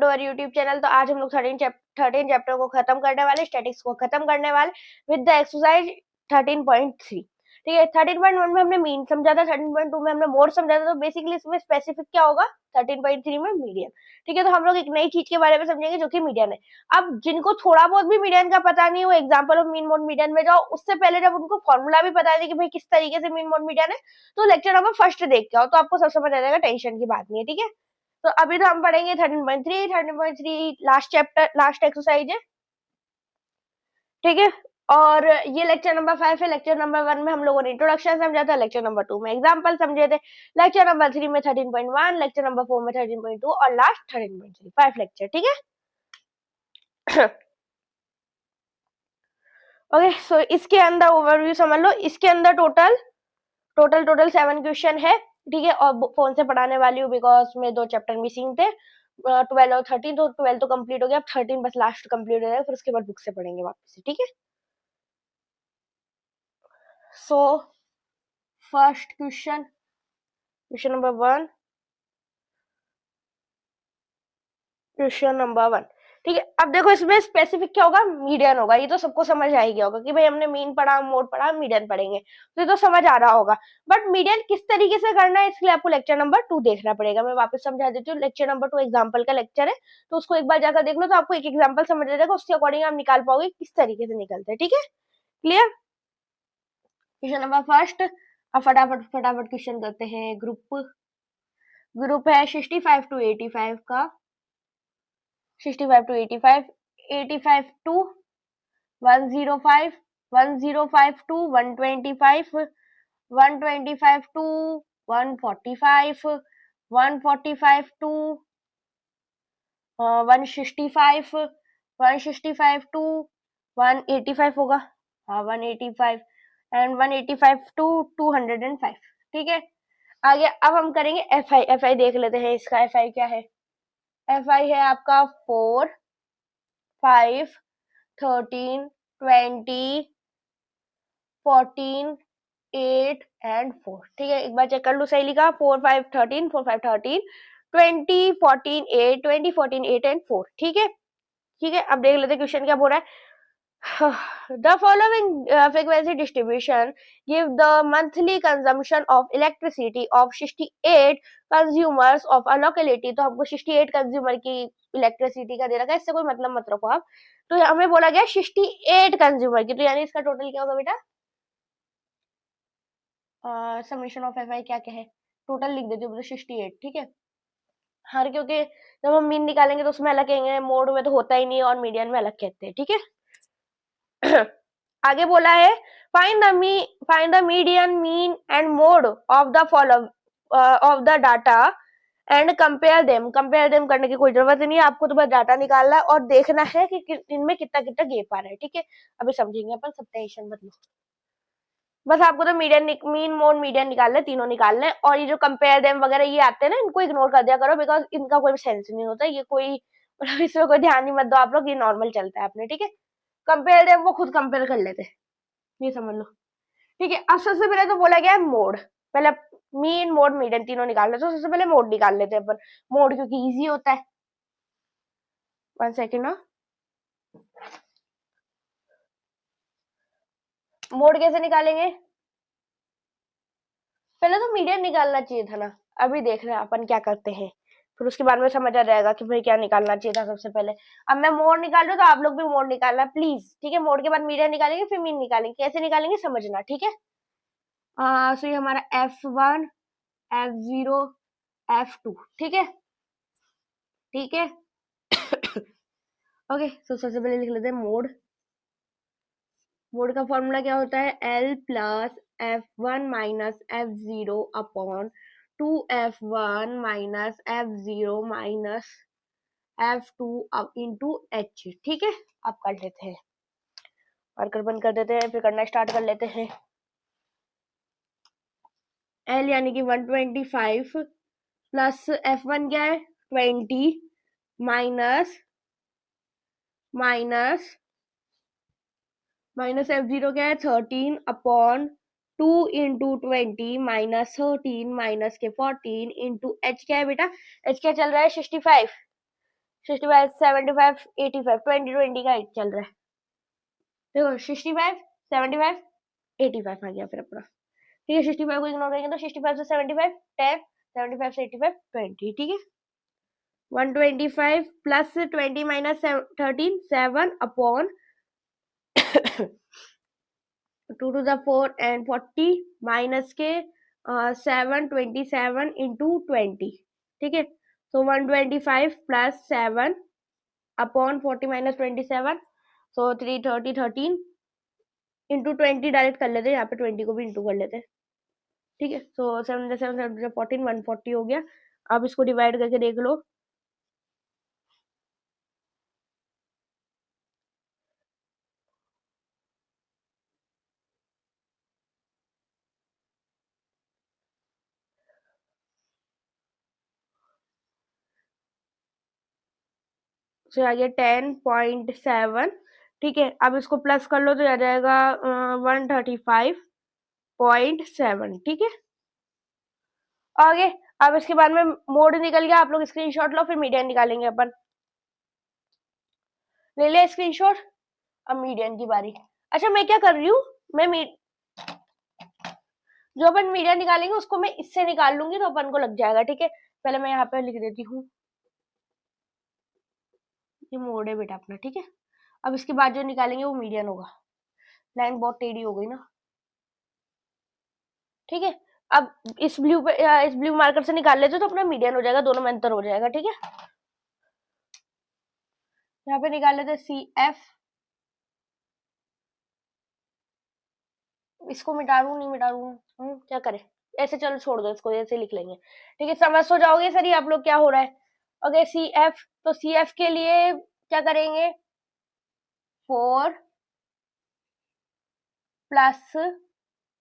Our YouTube channel. तो आज हम लोग 13 चैप्टर को खत्म करने वाले, स्टैटिक्स को खत्म करने वाले विद द एक्सरसाइज 13.3। ठीक है, 13.1 में हमने मीन समझा था, 13.2 में हमने मोड समझा था। तो बेसिकली इसमें स्पेसिफिक क्या होगा 13.3 में मीडियन। ठीक है, तो हम लोग एक नई चीज के बारे में समझेंगे जो कि मीडियन है। अब जिनको थोड़ा बहुत भी मीडियन का पता नहीं, वो example of mean mode median में जाओ। उससे पहले जब उनको फॉर्मूला भी पता है कि भाई किस तरीके से मीन मोड मीडियन है, तो लेक्चर नंबर फर्स्ट देख के आओ, तो आपको सब समझ आ जाएगा, टेंशन की बात नहीं है। ठीक है, तो अभी तो हम पढ़ेंगे 13.3 लास्ट चैप्टर, लास्ट एक्सरसाइज है। ठीक है, और ये लेक्चर नंबर 5 है। लेक्चर नंबर 1 में हम लोगों ने इंट्रोडक्शन समझा था, लेक्चर नंबर 2 में एग्जांपल समझे थे, लेक्चर नंबर 3 में 13.1, लेक्चर नंबर 4 में 13.2 और लास्ट 13.3, 5 लेक्चर। ठीक है। ओके, सो इसके अंदर ओवरव्यू समझ लो। इसके अंदर टोटल 7 क्वेश्चन है। ठीक है, और फोन से पढ़ाने वाली हूँ बिकॉज में 2 चैप्टर मिसिंग थे, 12 और 13। तो 12 तो कंप्लीट हो गया, अब 13 बस लास्ट कंप्लीट हो जाएगा, फिर उसके बाद बुक से पढ़ेंगे वापस से। ठीक है, so first question number 1, question number 1। ठीक है, अब देखो इसमें स्पेसिफिक क्या होगा, मीडियन होगा। ये तो सबको समझ आ ही गया होगा कि भाई हमने मीन पढ़ा, मोड पढ़ा, मीडियन पढ़ेंगे, तो ये तो समझ आ रहा होगा। बट मीडियन किस तरीके से करना है, इसके लिए आपको लेक्चर नंबर 2 देखना पड़ेगा। मैं वापस समझा देती हूँ, लेक्चर नंबर 2 एग्जाम्पल का लेक्चर है, तो उसको एक बार जाकर देख लो, तो आपको एक एग्जाम्पल समझ आ जाएगा, उसके अकॉर्डिंग आप निकाल पाओगे किस तरीके से निकलते हैं। ठीक है, क्लियर। क्वेश्चन नंबर फर्स्ट, अब फटाफट क्वेश्चन करते हैं। ग्रुप है 65 to 85 का, 65 to 85, 85 to 105, 105 to 125, 125 to 145, 145 to 165, 165 to 185 होगा, हाँ 185, एंड 185 to 205। ठीक है, आगे अब हम करेंगे एफ आई देख लेते हैं इसका। एफ आई क्या है, एफ आई है आपका 4, 5, 13, 20, 14, 8 एंड 4। ठीक है, एक बार चेक कर लो सही लिखा, 4, 5, 13, 4, 5, 13, 20, 14, 8, 20, 14, 8 एंड 4। ठीक है, ठीक है, अब देख लेते हैं क्वेश्चन क्या बोल रहा है। The following frequency distribution give the monthly consumption of electricity of 68 consumers of a locality। तो हमको 68 कंज्यूमर की इलेक्ट्रिसिटी का दे रखा है, इससे कोई मतलब मत रखो आप। तो हमें बोला गया 68 कंज्यूमर की, तो यानी इसका टोटल क्या होगा बेटा, समेशन ऑफ एफ आई क्या क्या है, टोटल लिख देती हूँ 68। ठीक है, हर क्योंकि जब हम मीन निकालेंगे तो उसमें अलग कहेंगे, मोड में तो होता ही नहीं और मीडियन में अलग कहते हैं। ठीक है, आगे बोला है find the median, mean and mode of the of the data and compare them. Compare them करने की कोई जरूरत नहीं है, आपको तो बस डाटा निकालना है और देखना है कि इनमें कितना कितना गैप आ रहा है। ठीक है, अभी समझेंगे अपन, सब टेंशन मत लो, बस आपको तो मीन मोड मीडियन निकालना है, तीनों निकालना है। और ये जो कंपेयर देम वगैरह ये आते हैं ना, इनको इग्नोर कर दिया करो बिकॉज इनका कोई सेंस नहीं होता, ये कोई मतलब इसमें कोई ध्यान नहीं मत दो आप लोग, ये नॉर्मल चलता है अपने। ठीक है, कंपेयर देम वो खुद कंपेयर कर लेते हैं, ये समझ लो। ठीक है, अब सबसे पहले तो बोला गया है मोड, पहले मीन मोड मीडियन तीनों निकाल लेते, तो सबसे पहले मोड निकाल लेते हैं अपन। मोड क्योंकि इजी होता है। 1 सेकेंड ना, मोड कैसे निकालेंगे, पहले तो मीडियन निकालना चाहिए था ना, अभी देख रहे हैं अपन क्या करते हैं, फिर उसके बाद में समझ आ जाएगा कि भाई क्या निकालना चाहिए था सबसे पहले। अब मैं मोड निकाल रही हूँ, तो आप लोग भी मोड निकालना प्लीज। ठीक है, मोड के बाद मीडियन निकालेंगे, फिर मीन निकालेंगे, कैसे निकालेंगे समझना। ठीक है, सो ये हमारा F1, F0, F2। ठीक है, ठीक है। ओके, तो सबसे पहले लिख लेते हैं मोड। मोड का फॉर्मूला क्या होता है, L plus F1 minus F0 upon 2F1 minus F0 minus F2 अब इंटू H। ठीक है, अब कर लेते हैं, मार्कर बंद कर देते हैं, फिर करना स्टार्ट कर लेते हैं। L यानी कि 125 प्लस F1 क्या है 20 माइनस माइनस माइनस F0 क्या है 13 अपॉन 2 इंटू 20 माइनस 13 माइनस के 14 इंटू H क्या है बेटा, H क्या चल रहा है 65, 65 75 85 20 20 का 8 चल रहा है। देखो 65 75 85 आ गया फिर अपना। ठीक है 65 को इग्नोर करेंगे तो 65 से 75 10 75 से 85 20। ठीक है 125 plus 20 minus 13 7 upon 2 to the 4 and 40 minus के 7 27 into 20। ठीक है so 125 plus 7 upon 40 minus 27 so 330 13 into 20 direct कर लेते हैं, यहाँ पे 20 को भी इंटू कर लेते हैं। ठीक है so 7 7 7 14 140 हो गया। अब इसको डिवाइड करके देख लो। तो आ गया 10.7। ठीक है अब इसको प्लस कर लो तो आ जाएगा 135.7। ठीक है आगे अब इसके बाद में मोड निकल गया, आप लोग स्क्रीनशॉट लो फिर मीडियन निकालेंगे अपन। ले लिया स्क्रीनशॉट। अब मीडियन की बारी। अच्छा मैं क्या कर रही हूँ, मैं जो अपन मीडियन निकालेंगे उसको मैं इससे निकाल लूंगी तो अपन को लग जाएगा। ठीक है पहले मैं यहाँ पे लिख देती हूँ, ये मोड है बेटा अपना। ठीक है अब इसके बाद जो निकालेंगे वो मीडियन होगा। लाइन बहुत टेढ़ी हो गई ना। ठीक है अब इस ब्लू मार्कर से निकाल लेते तो अपना मीडियन हो जाएगा, दोनों में अंतर हो जाएगा। ठीक है यहाँ पे निकाल लेते सी एफ। इसको मिटा दूं नहीं मिटा दूं, क्या करें, ऐसे चलो छोड़ दो इसको, ऐसे लिख लेंगे। ठीक है समझ तो जाओगे सर ये आप लोग क्या हो रहा है। ओके सी एफ, तो सी एफ के लिए क्या करेंगे 4 plus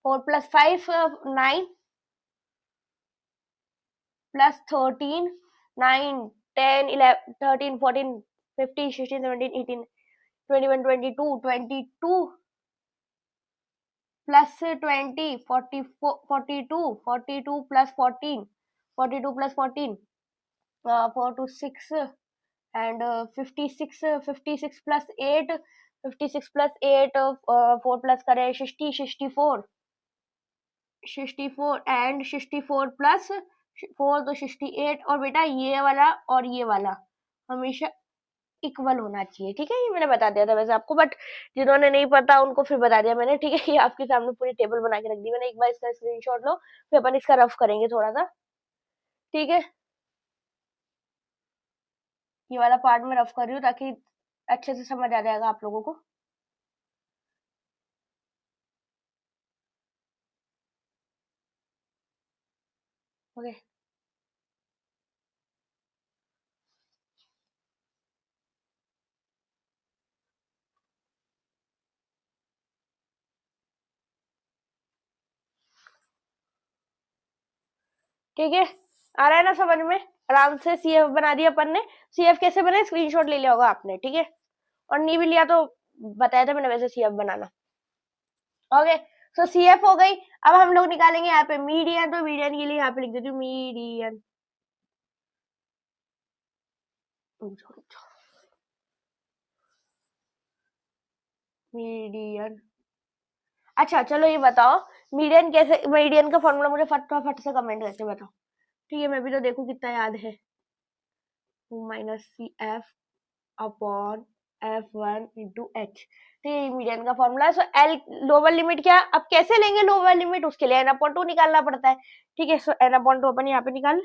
4 plus 5 9 plus 13 9 10 11 13 14 15 16 17 18 21 22 22 plus 20 44 42 42 plus 14 42 plus 14 4 to 6 and 56 56 plus 8 56 plus 8 4 plus करें 60 64 64 and 64 plus 4 तो 68। और बेटा ये वाला और ये वाला हमेशा इक्वल होना चाहिए। ठीक है ये मैंने बता दिया था वैसे आपको, बट जिन्होंने नहीं पता उनको फिर बता दिया मैंने। ठीक है ये आपके सामने पूरी टेबल बना के रख दी मैंने। एक बार इसका स्क्रीनशॉट लो फिर अपन इसका रफ करेंगे थोड़ा सा। ठीक है ये वाला पार्ट में रफ कर रही हूँ ताकि अच्छे से समझ आ जाएगा आप लोगों को। ओके ठीक है आ रहा है ना समझ में। आराम से सीएफ बना दिया अपन ने। सीएफ कैसे बने स्क्रीनशॉट ले लिया होगा आपने। ठीक है और नहीं भी लिया तो बताया था मैंने वैसे सीएफ बनाना। ओके सो सीएफ हो गई। अब हम लोग निकालेंगे यहाँ पे मीडियन, तो मीडियन के लिए यहाँ पे लिख देती हूँ मीडियन। मीडियन अच्छा चलो ये बताओ मीडियन कैसे, मीडियन का फॉर्मूला मुझे फटाफट से कमेंट करके बताओ। ठीक है मैं भी तो देखूं कितना याद है। Minus C F upon F1 into H. ठीक है मीडियन का formula. So L lower limit क्या, अब कैसे लेंगे लोअर लिमिट, उसके लिए n/2 निकालना पड़ता है। ठीक है सो n/2 अपन यहाँ पे निकाल।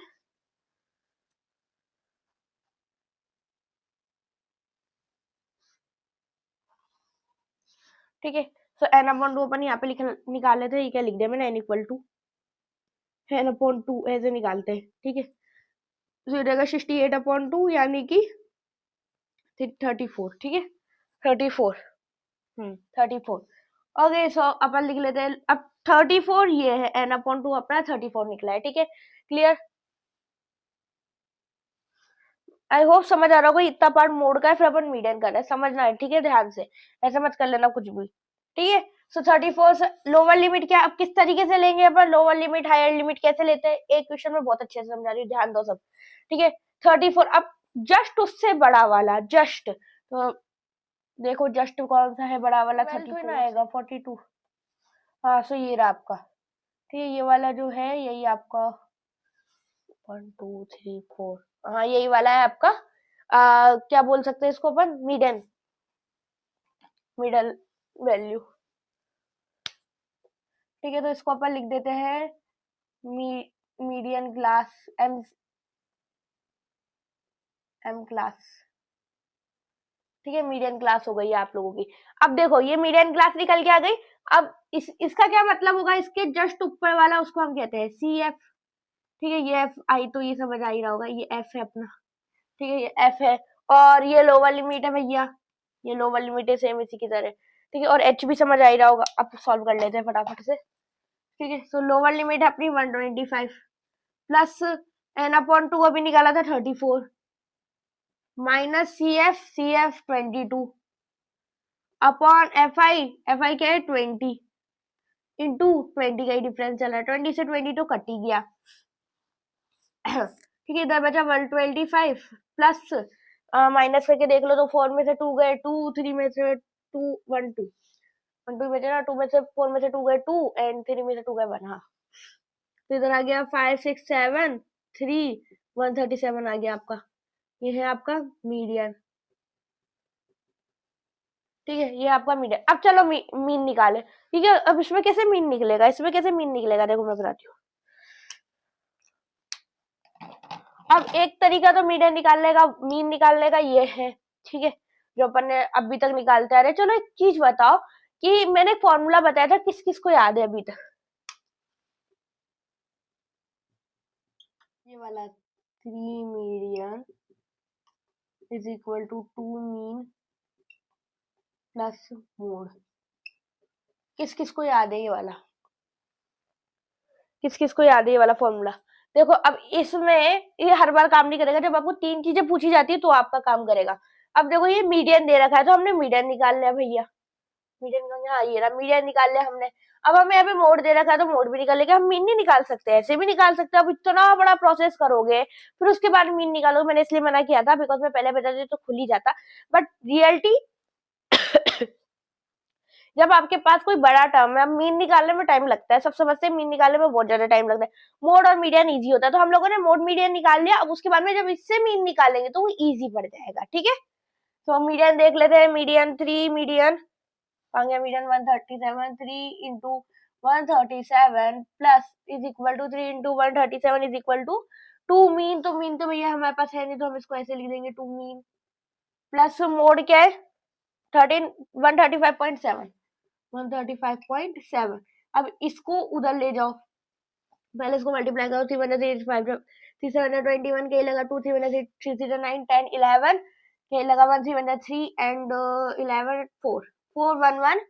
ठीक है सो n/2 अपन यहाँ पे निकाल लेते हैं। ये क्या लिख दिया मैंने, n=n/2 ऐसे निकालते हैं। ठीक है तो ये रहेगा 68/2 यानी कि 34। ठीक है 34 34। ओके सो अपन लिख लेते हैं अब 34 ये है n/2 अपना 34 निकला है। ठीक है क्लियर, आई होप समझ आ रहा होगा। इतना पार्ट मोड का है फिर अपन मीडियन कर रहे हैं, समझना है। ठीक है ध्यान से, ऐसा मत कर लेना कुछ भी। ठीक है सो 34 लोअर लिमिट क्या, अब किस तरीके से लेंगे अपन लोअर लिमिट हायर लिमिट कैसे लेते हैं, एक क्वेश्चन में बहुत अच्छे से समझा रही हूँ, ध्यान दो सब। ठीक है 34 अब जस्ट उससे बड़ा वाला, जस्ट तो देखो जस्ट कौन सा है बड़ा वाला, 32 ना आएगा 42। हाँ सो ये रहा आपका, ठीक है, ये वाला जो है यही आपका 1 2 3 4, हाँ यही वाला है आपका। क्या बोल सकते हैं इसको अपन, मिडल मिडल वैल्यू। ठीक है, तो इसको अपन लिख देते हैं मीडियन क्लास, एम क्लास। ठीक है, मीडियन क्लास हो गई है आप लोगों की। अब देखो ये मीडियन क्लास निकल के आ गई। अब इसका क्या मतलब होगा, इसके जस्ट ऊपर वाला उसको हम कहते हैं सी एफ। ठीक है, ये एफ आई तो ये समझ आ ही रहा होगा, ये एफ है अपना। ठीक है, ये एफ है, और ये लोअर लिमिट है भैया, ये लोअर लिमिट है सेम इसी की तरह। ठीक है, और एच भी समझ आ ही रहा होगा। अब सॉल्व कर लेते हैं फटाफट से। ठीक है, सो लोअर लिमिट है अपनी 125 प्लस एन अपॉन 2 अभी निकाला था 34 minus C F 22 upon F I क्या है 20 इंटू 20 का ही डिफरेंस चल रहा है, 20 से 22 कट ही गया। ठीक है, इधर बचा 125 प्लस माइनस करके देख लो तो 4 में से 2 गए 2, 3 में से 2 1 2 1 2 बचे ना, 2 में से 4 में से 2 गए 2 एंड 3 में से 2 गए 1। हाँ, तो इधर आ गया 5 6 7 3 137 आ गया आपका। ये है आपका मीडियन। ठीक है, ये आपका मीडियन। अब चलो मीन निकाले। ठीक है, अब इसमें कैसे मीन निकलेगा, इसमें कैसे मीन निकलेगा, देखो मैं बताती हूँ। अब एक तरीका तो मीडियन निकालने का, मीन निकालने का ये है। ठीक है, जो अपन ने अभी तक निकालते आ रहे। चलो एक चीज बताओ कि मैंने एक फॉर्मूला बताया था, किस किस को याद है अभी तक? ये वाला 3 median is equal to 2 mean plus mode. किस किस को याद है ये वाला, किस किस को याद है ये वाला फॉर्मूला? देखो अब इसमें ये हर बार काम नहीं करेगा, जब आपको 3 चीजें पूछी जाती है तो आपका काम करेगा। अब देखो ये मीडियन दे रखा है तो हमने मीडियन निकाल लिया भैया, मीडियन का, हाँ ये रहा मीडियन निकाल लिया हमने। अब हमें यहाँ पे मोड दे रखा है तो मोड भी निकाल लेंगे। हम मीन नहीं निकाल सकते, ऐसे भी निकाल सकते हैं। अब इतना बड़ा प्रोसेस करोगे फिर उसके बाद मीन निकालोगे, मैंने इसलिए मना किया था बिकॉज मैं पहले बता देती तो खुल ही जाता। बट रियलिटी जब आपके पास कोई बड़ा टर्म है, मीन निकालने में टाइम लगता है, सब समझते हैं मीन निकालने में बहुत ज्यादा टाइम लगता है। मोड और मीडियन इजी होता है, तो हम लोगों ने मोड मीडियन निकाल लिया। अब उसके बाद में जब इससे मीन निकालेंगे तो वो इजी पड़ जाएगा। ठीक है, तो मीडियन देख लेते हैं। मीडियन 3 मीडियन आ गया, median 137 3 into 137 plus is equal to 3 into 137 is equal to 2 mean. तो मीन तो भैया हमारे पास है नहीं, तो हम इसको ऐसे लिख देंगे 2 मीन प्लस मोड क्या है 13 135.7 135.7। अब इसको उधर ले जाओ, पहले इसको मल्टीप्लाई करो। 3 1 3 5 3 7 21 के लगा 2 3 1 3 3 9 10 11 के लगा 1 3 1 3 and 11 4 4 1 1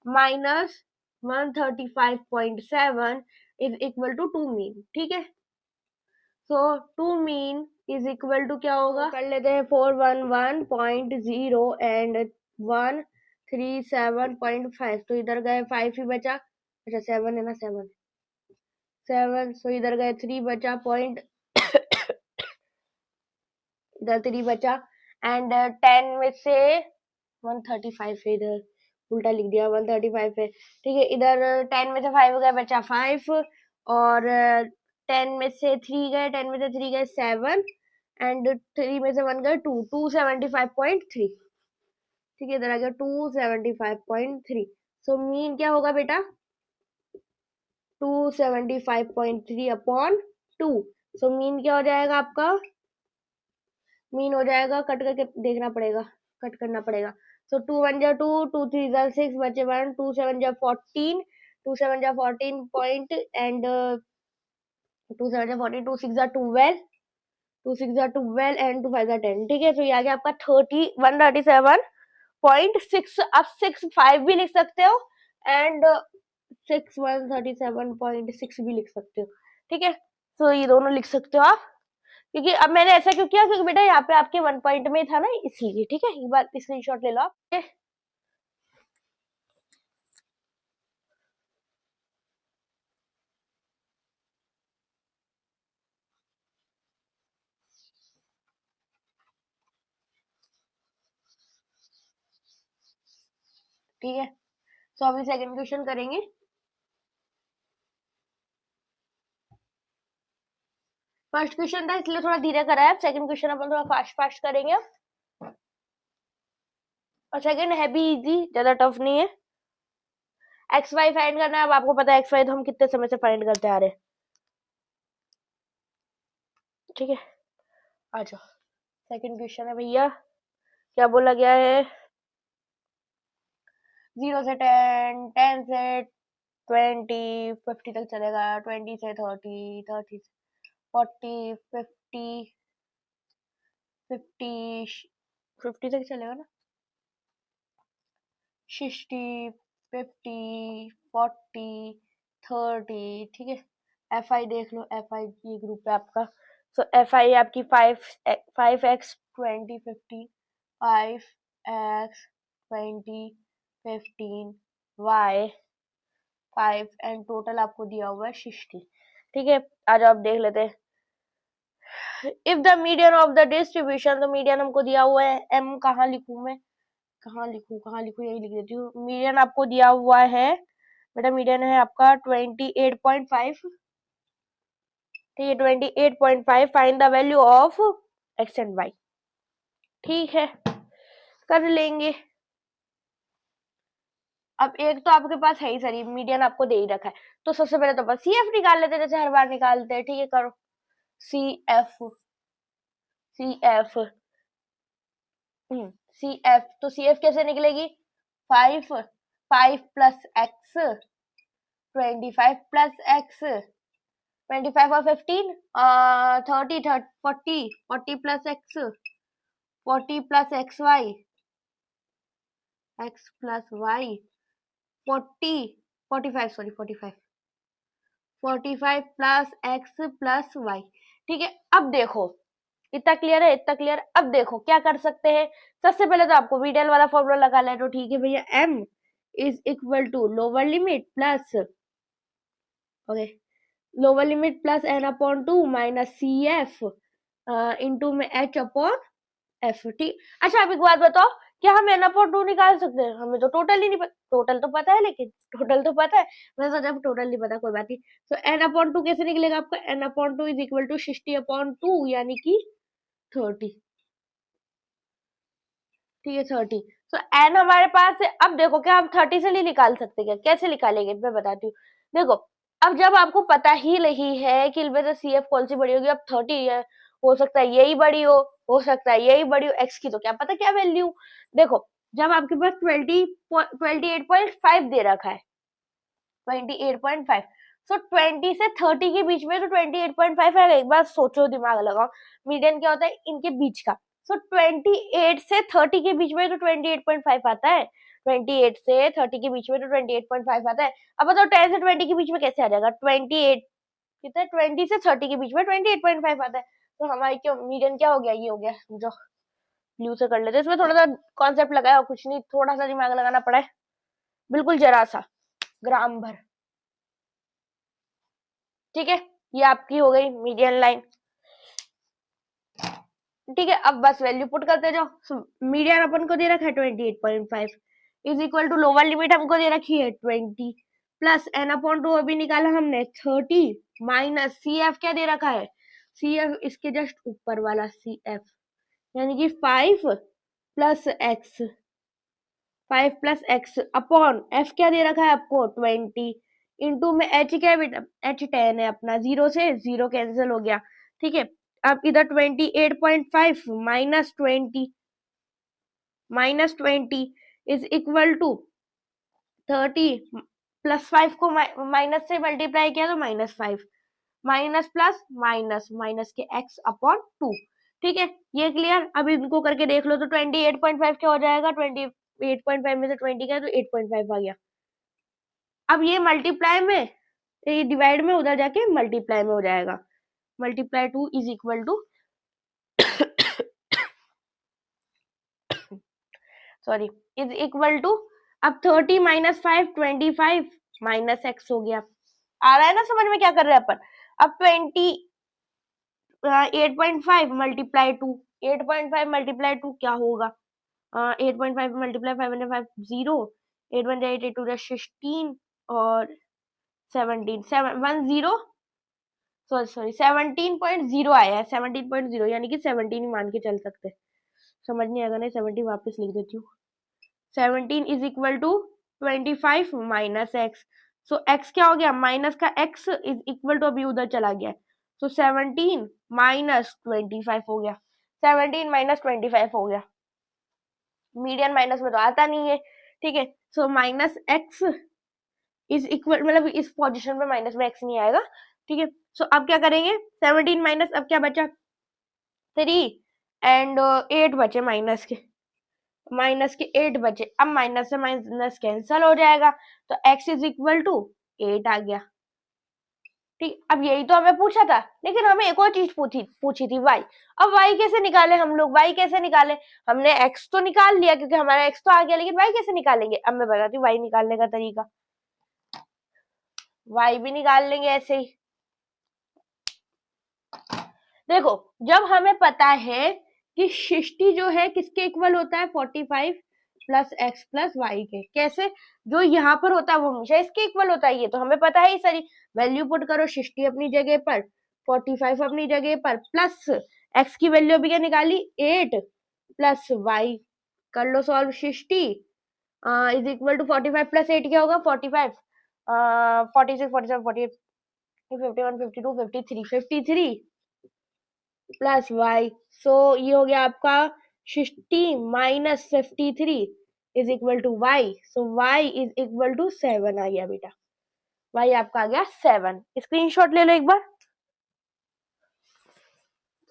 minus 135.7 is equal to 2 mean. ठीक है, so 2 mean is equal to क्या होगा, कर लेते हैं 411.0 एंड 137.5। तो इधर गए 5 ही बचा, अच्छा 7 है ना, 7 7। सो इधर गए 3 बचा पॉइंट, इधर 3 बचा एंड 10 में से 135 है, इधर उल्टा लिख दिया 135 है। ठीक है, इधर 10 में से 5 गए बचा 5 और 10 में से 3 गए, 10 में से 3 गए 7 एंड 3 में से 1 गए 2 275.3। ठीक है, इधर आ गया 275.3। सो मीन क्या होगा बेटा 275.3 अपॉन 2। सो मीन क्या हो जाएगा आपका, मीन हो जाएगा, कट करके देखना पड़ेगा, कट करना पड़ेगा। सो 2 1 जा 2 2 3 जा 6 बचे 1 2 7 जा 14 2 7 जा 14 पॉइंट एंड 2 7 जा 14 2 6 जा 12 2 6 जा 12 एंड 2 5 जा 10। ठीक है, तो ये आ गया आपका 137.6। अब 6 5 भी लिख सकते हो एंड 6 137.6 भी लिख सकते हो। ठीक है, तो ये दोनों लिख सकते हो आप, क्योंकि अब मैंने ऐसा क्यों किया, क्योंकि बेटा यहाँ पे आपके 1 पॉइंट में था ना, इसलिए। ठीक है, एक बार स्क्रीनशॉट ले लो आप। ठीक है, तो अभी सेकंड क्वेश्चन करेंगे। फर्स्ट क्वेश्चन था इसलिए थोड़ा धीरे करा है, सेकंड क्वेश्चन अपन थोड़ा फास्ट फास्ट करेंगे। और सेकंड है भी इजी, ज्यादा टफ नहीं है। एक्स वाई फाइंड करना है। अब आपको पता है एक्स वाई तो हम कितने समय से फाइंड करते आ रहे हैं। ठीक है, आ जाओ। सेकंड क्वेश्चन है भैया, क्या बोला गया है? 0 से 10, 10 से 20, 50 तक चलेगा, 20 से 30, 30 से 40, 50, 50 तक चलेगा ना, 60, 50, 40, 30। ठीक है, एफ आई देख लो, एफ आई ये ग्रुप है आपका। सो एफ आई आपकी 5x 20 50, 5x 20 15 y 5 and total आपको दिया हुआ है 60। ठीक है, आज आप देख लेते हैं। If the median of the distribution, तो मीडियन हमको दिया हुआ है, m कहाँ लिखूं मैं, कहाँ लिखूं, यही लिख देती हूँ। मीडियन आपको दिया हुआ है बेटा, मीडियन है आपका 28.5। ठीक है, 28.5। Find the value of X and Y. ठीक है, कर लेंगे। अब एक तो आपके पास है ही सर, मीडियन आपको दे ही रखा है, तो सबसे पहले तो बस सी एफ निकाल लेते जैसे हर बार निकालते हैं। ठीक है, करो C F, C F C F. तो सी एफ कैसे निकलेगी? 5 प्लस एक्स, 25 प्लस एक्स, 25 और 15 30 40 plus X, 40 plus X Y, X plus Y 45 plus X plus Y. ठीक है, अब देखो इतना क्लियर है, इतना क्लियर। अब देखो क्या कर सकते हैं। सबसे पहले तो आपको वीडेल वाला फॉर्मूला लगा ले, तो ठीक है भैया, m is equal to lower limit plus, okay, lower limit plus n upon 2 minus C F into में h अपॉन एफ। ठीक, अच्छा अब एक बात बताओ, क्या हम n अपॉन 2 निकाल सकते हैं? हमें तो टोटल ही नहीं पता, टोटल तो पता है लेकिन टोटल तो पता है, मैं सोचा टोटल नहीं पता, कोई बात नहीं। तो n अपॉन 2 कैसे निकलेगा आपका? n upon 2 is equal to 60 upon 2 यानी कि 30। ठीक है, 30। तो n हमारे पास है। अब देखो क्या हम 30 से नहीं निकाल सकते क्या? कैसे निकालेंगे मैं बताती हूँ। देखो, अब जब आपको पता ही नहीं है कि इनमें सी एफ कौन सी बड़ी होगी, अब 30 है, हो सकता है यही बड़ी हो सकता है यही बड़ी हो, एक्स की तो क्या पता क्या वैल्यू। देखो, जब आपके पास 28.5 दे रखा है, 28.5, सो 20 से 30 के बीच में तो 28.5 है। एक बार सोचो, दिमाग लगाओ, मीडियन क्या होता है इनके बीच का। सो 28 से 30 के बीच में तो 28.5 आता है, 28 से 30 के बीच में तो 28.5 आता है। अब बताओ 10 से 20 के बीच में कैसे आ जाएगा? 28 कितना, 20 से 30 के बीच में 28.5 आता है। तो हमारी क्यों मीडियन क्या हो गया, ये हो गया। समझो, ब्लू से कर लेते, इसमें थोड़ा सा कॉन्सेप्ट लगाया, कुछ नहीं, थोड़ा सा दिमाग लगाना पड़ा है, बिल्कुल जरा सा, ग्राम भर। ठीक है, ये आपकी हो गई मीडियन लाइन। ठीक है, अब बस वैल्यू पुट करते जाओ। मीडियन अपन को दे रखा है 28.5 is equal to lower limit हमको दे रखी है 20 प्लस n अपॉन 2 अभी निकाला हमने 30 माइनस सी एफ क्या दे रखा है? सी एफ इसके जस्ट ऊपर वाला सी एफ, यानी कि 5 plus x, 5 plus x upon F क्या दे रखा है आपको? 20 इंटू में एच क्या है बेटा? एच 10 है अपना, 0 से 0 कैंसिल हो गया। ठीक है, अब इधर 28.5 minus 20 is equal to 30 plus 5 को माइनस से मल्टीप्लाई किया तो -5, माइनस प्लस माइनस, माइनस के x अपॉन 2। ठीक है, ये क्लियर। अब इनको करके देख लो, तो 28.5 क्या हो जाएगा? 28.5 में से 20 का है तो 8.5 आ गया। अब ये मल्टीप्लाई में, ये डिवाइड में उधर जाके मल्टीप्लाई में हो जाएगा। Multiply 2 is equal to sorry is equal to, अब 30 माइनस 5 25 माइनस एक्स हो गया। आ रहा है ना समझ में क्या कर रहे हैं अपन? अब 8.5 मल्टीप्लाई 2, 8.5 मल्टीप्लाई 2 क्या होगा? 8.5 मल्टीप्लाई 5 0, 8 1 8 8 2 16 और 17 सॉरी 17.0 आया है, 17.0 यानी कि 17 ही मान के चल सकते हैं। समझ नहीं आएगा नहीं 17 वापस लिख देती हूँ। 17 is equal to 25 minus X. So X क्या हो गया, माइनस का एक्स इज इक्वल टू, अभी उधर चला गया, तो 17 माइनस 25 हो गया, 17 माइनस 25 हो गया। मीडियन माइनस में तो आता नहीं है, ठीक है। So minus x is equal, मतलब इस पोजीशन पे माइनस में एक्स नहीं आएगा, ठीक है। सो अब क्या करेंगे, 17 माइनस, अब क्या बचा 3 एंड 8 बचे, माइनस के 8 बचे। अब माइनस से माइनस कैंसल हो जाएगा, तो x इज इक्वल टू 8 आ गया, ठीक। अब यही तो हमें पूछा था, लेकिन हमें एक और चीज पूछी थी y। अब y कैसे निकाले हम लोग, y कैसे निकाले, हमने x तो निकाल लिया क्योंकि हमारा x तो आ गया, लेकिन y कैसे निकालेंगे, अब मैं बताती हूँ y निकालने का तरीका। y भी निकाल लेंगे ऐसे ही। देखो, जब हमें पता है कि 60 जो है किसके इक्वल होता है, 45 प्लस एक्स प्लस वाई के, कैसे, जो यहाँ पर होता है वो हमेशा इसके इक्वल होता है, ये तो हमें पता है ही। सारी वैल्यू पुट करो, 60 अपनी जगह पर, 45 अपनी जगह पर, प्लस एक्स की वैल्यू भी क्या निकाली 8 प्लस वाई, कर लो solve. 60 is equal to 45 plus 8 क्या होगा, 45 46 47 48 51 52 53 53 प्लस वाई। सो ये हो गया आपका 60 minus 53 is equal to Y. So Y is equal to 7 आ गया बेटा, वाई आपका आ गया 7। स्क्रीनशॉट ले लो एक बार।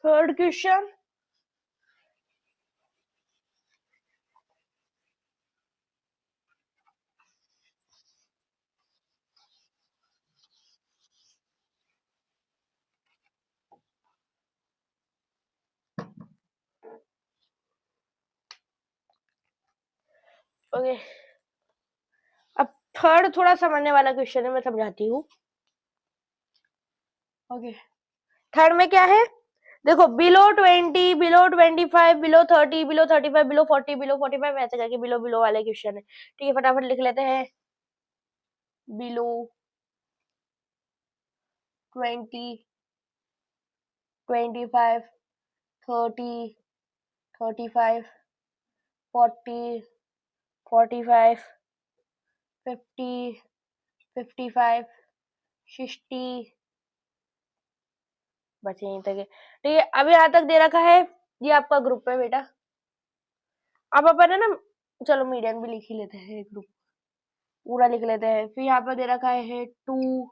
Third question, okay. अब थर्ड थोड़ा समझने वाला क्वेश्चन है, मैं समझाती हूँ। ओके, थर्ड में क्या है, देखो below 20, below 25, below 30, below 35, below 40, below 45, ऐसे करके बिलो बिलो वाले क्वेश्चन है, ठीक है। फटाफट लिख लेते हैं। बिलो 20, 25, 30, 35, 40, 45, 50, 55, 60 बचे यहीं तक है, ठीक है। अब यहाँ तक दे रखा है, ये आपका ग्रुप है बेटा। अब अपन है ना, चलो मीडियन भी लिख ही लेते हैं, ग्रुप पूरा लिख लेते हैं। फिर यहाँ पर दे रखा है 2,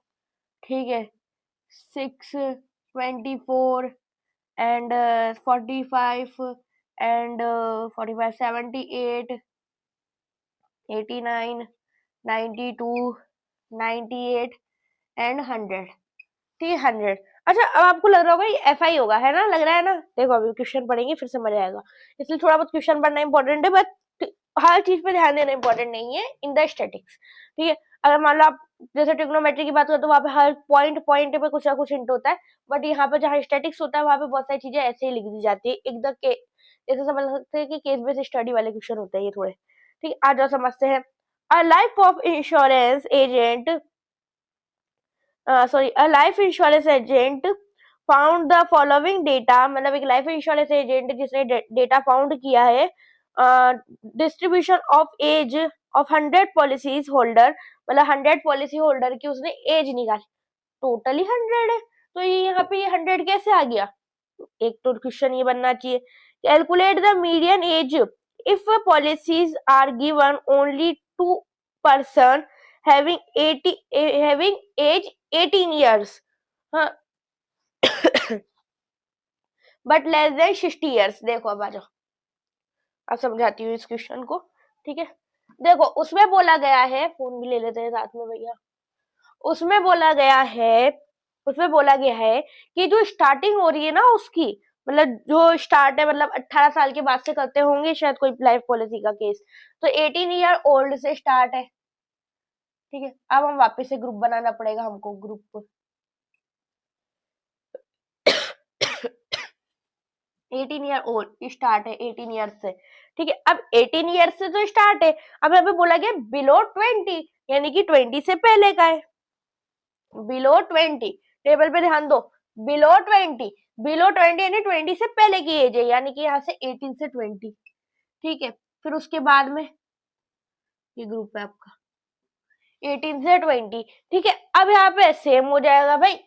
ठीक है, 6, 24 एंड 45 एंड 45, 78, 89, 92, 98 एंड 100, ठीक है 100। अच्छा, अब आपको लग रहा होगा ये एफ आई होगा, है ना, लग रहा है ना। देखो अभी क्वेश्चन पढ़ेंगे फिर समझ आएगा, इसलिए थोड़ा बहुत क्वेश्चन पढ़ना इंपॉर्टेंट है, बट हर चीज पे ध्यान देना इंपॉर्टेंट नहीं है इन द स्टैटिक्स, ठीक है। अगर मान लो आप जैसे ट्रिग्नोमेट्री की बात करें तो वहाँ पे हर पॉइंट पॉइंट पे कुछ ना कुछ हिंट होता है, बट यहाँ पे जहाँ स्टैटिक्स होता है वहाँ पे बहुत सारी चीजें ऐसे ही लिख दी जाती है एकदम के, जैसे समझ सकते हैं कि केस बेस्ड स्टडी वाले क्वेश्चन होते हैं ये थोड़े, ठीक है। आज समझते हैं। A life of insurance agent, sorry, a life insurance agent found the following data, मतलब एक लाइफ इंश्योरेंस एजेंट जिसने डेटा फाउंड किया है, distribution of age of 100 policies holder, मतलब 100 पॉलिसी होल्डर की उसने एज निकाली, टोटली 100 है, तो ये यहाँ पे ये 100 कैसे आ गया, एक तो क्वेश्चन ये बनना चाहिए। Calculate the median age if policies are given only to person having 80 having age 18 years, हाँ, बट लेस देन 60 years। देखो अब आ जाओ, अब समझाती हूँ इस क्वेश्चन को, ठीक है। देखो उसमें बोला गया है, फोन भी ले लेते हैं साथ में भैया। उसमें बोला गया है, उसमें बोला गया है कि जो स्टार्टिंग हो रही है ना उसकी, मतलब जो स्टार्ट है, मतलब 18 साल के बाद से करते होंगे शायद कोई लाइफ पॉलिसी का केस, तो 18 ईयर ओल्ड से स्टार्ट है, ठीक है। अब हम वापस से ग्रुप बनाना पड़ेगा हमको, ग्रुप 18 ईयर ओल्ड स्टार्ट है 18 ईयर से, ठीक है। अब 18 ईयर से तो स्टार्ट है, अब यहाँ पे बोला गया बिलो 20, यानी कि 20 से पहले का है। बिलो 20, टेबल पे ध्यान दो, बिलो 20, बिलो 20 यानी 20 से पहले की एज है, यानी कि यहाँ से 18 से 20, ठीक है। फिर उसके बाद में ये ग्रुप है आपका 18 से 20, ठीक है। अब यहाँ पे सेम हो जाएगा भाई,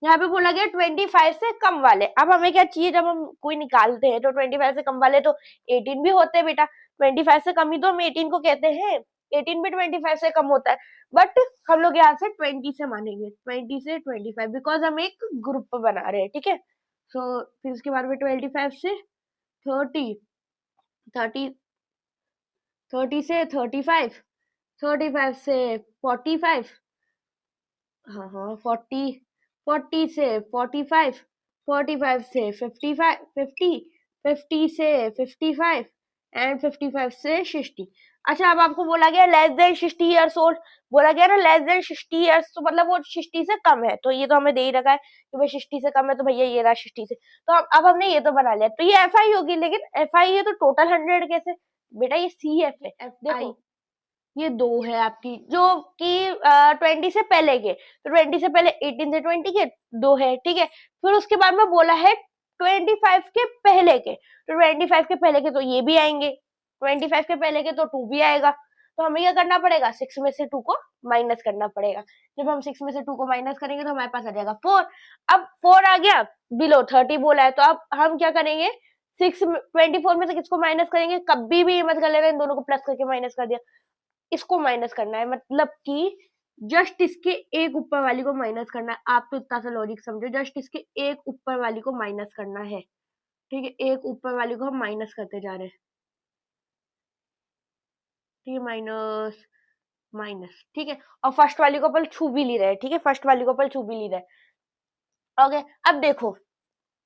यहाँ पे बोला गया 25 से कम वाले। अब हमें क्या चाहिए, जब हम कोई निकालते हैं तो 25 से कम वाले तो 18 भी होते हैं बेटा, 25 से कम ही तो हम 18 को कहते हैं, 18 भी 25 से कम होता है, बट हम लोग यहाँ से 20 से मानेंगे, 20 से 25, बिकॉज हम एक ग्रुप बना रहे हैं, ठीक है। सो फिर उसके बाद में 25 से 30, 30, 30 से 35, 35 से 45, हाँ हाँ 40, 40 से 45, 45 से 55, 50, 50 से 55 एंड 55 से 60। अच्छा, अब आपको बोला गया लेस देन 60 ईयर्स ओल्ड, बोला गया ना लेस देन 60 ईयर्स, तो मतलब वो 60 से कम है, तो ये तो हमें दे ही रखा है कि भाई 60 से कम है, तो भैया ये रहा 60 से, तो अब हमने ये तो बना लिया, तो ये एफ आई होगी, लेकिन एफ आई है तो टोटल 100 कैसे बेटा, ये सी एफ है, देखो ये दो है आपकी जो कि 20 से पहले के, तो 20 से पहले 18 से 20 के दो है, ठीक है। फिर उसके बाद में बोला है 25 के पहले के, तो 25 के पहले के तो ये भी आएंगे, 25 के पहले के तो 2 भी आएगा, तो हमें क्या करना पड़ेगा, 6 में से 2 को माइनस करना पड़ेगा। जब हम 6 में से 2 को माइनस करेंगे तो हमारे पास आ जाएगा 4। अब 4 आ गया, बिलो 30 बोला है, तो अब हम क्या करेंगे, 24 में से किसको माइनस करेंगे, कभी भी मत कर लेना इन दोनों को प्लस करके माइनस कर दिया, इसको माइनस करना है, मतलब कि जस्ट इसके एक ऊपर वाली को माइनस करना है। आप तो इतना सा लॉजिक समझो, जस्ट इसके एक ऊपर वाली को माइनस करना है, ठीक है। एक ऊपर वाली को हम माइनस करते जा रहे हैं, ठीक है, माइनस माइनस, ठीक है। और फर्स्ट वाली को अपन छू भी ले रहे हैं, ठीक है, फर्स्ट वाली को अपन छू भी ले रहे हैं। ओके, अब देखो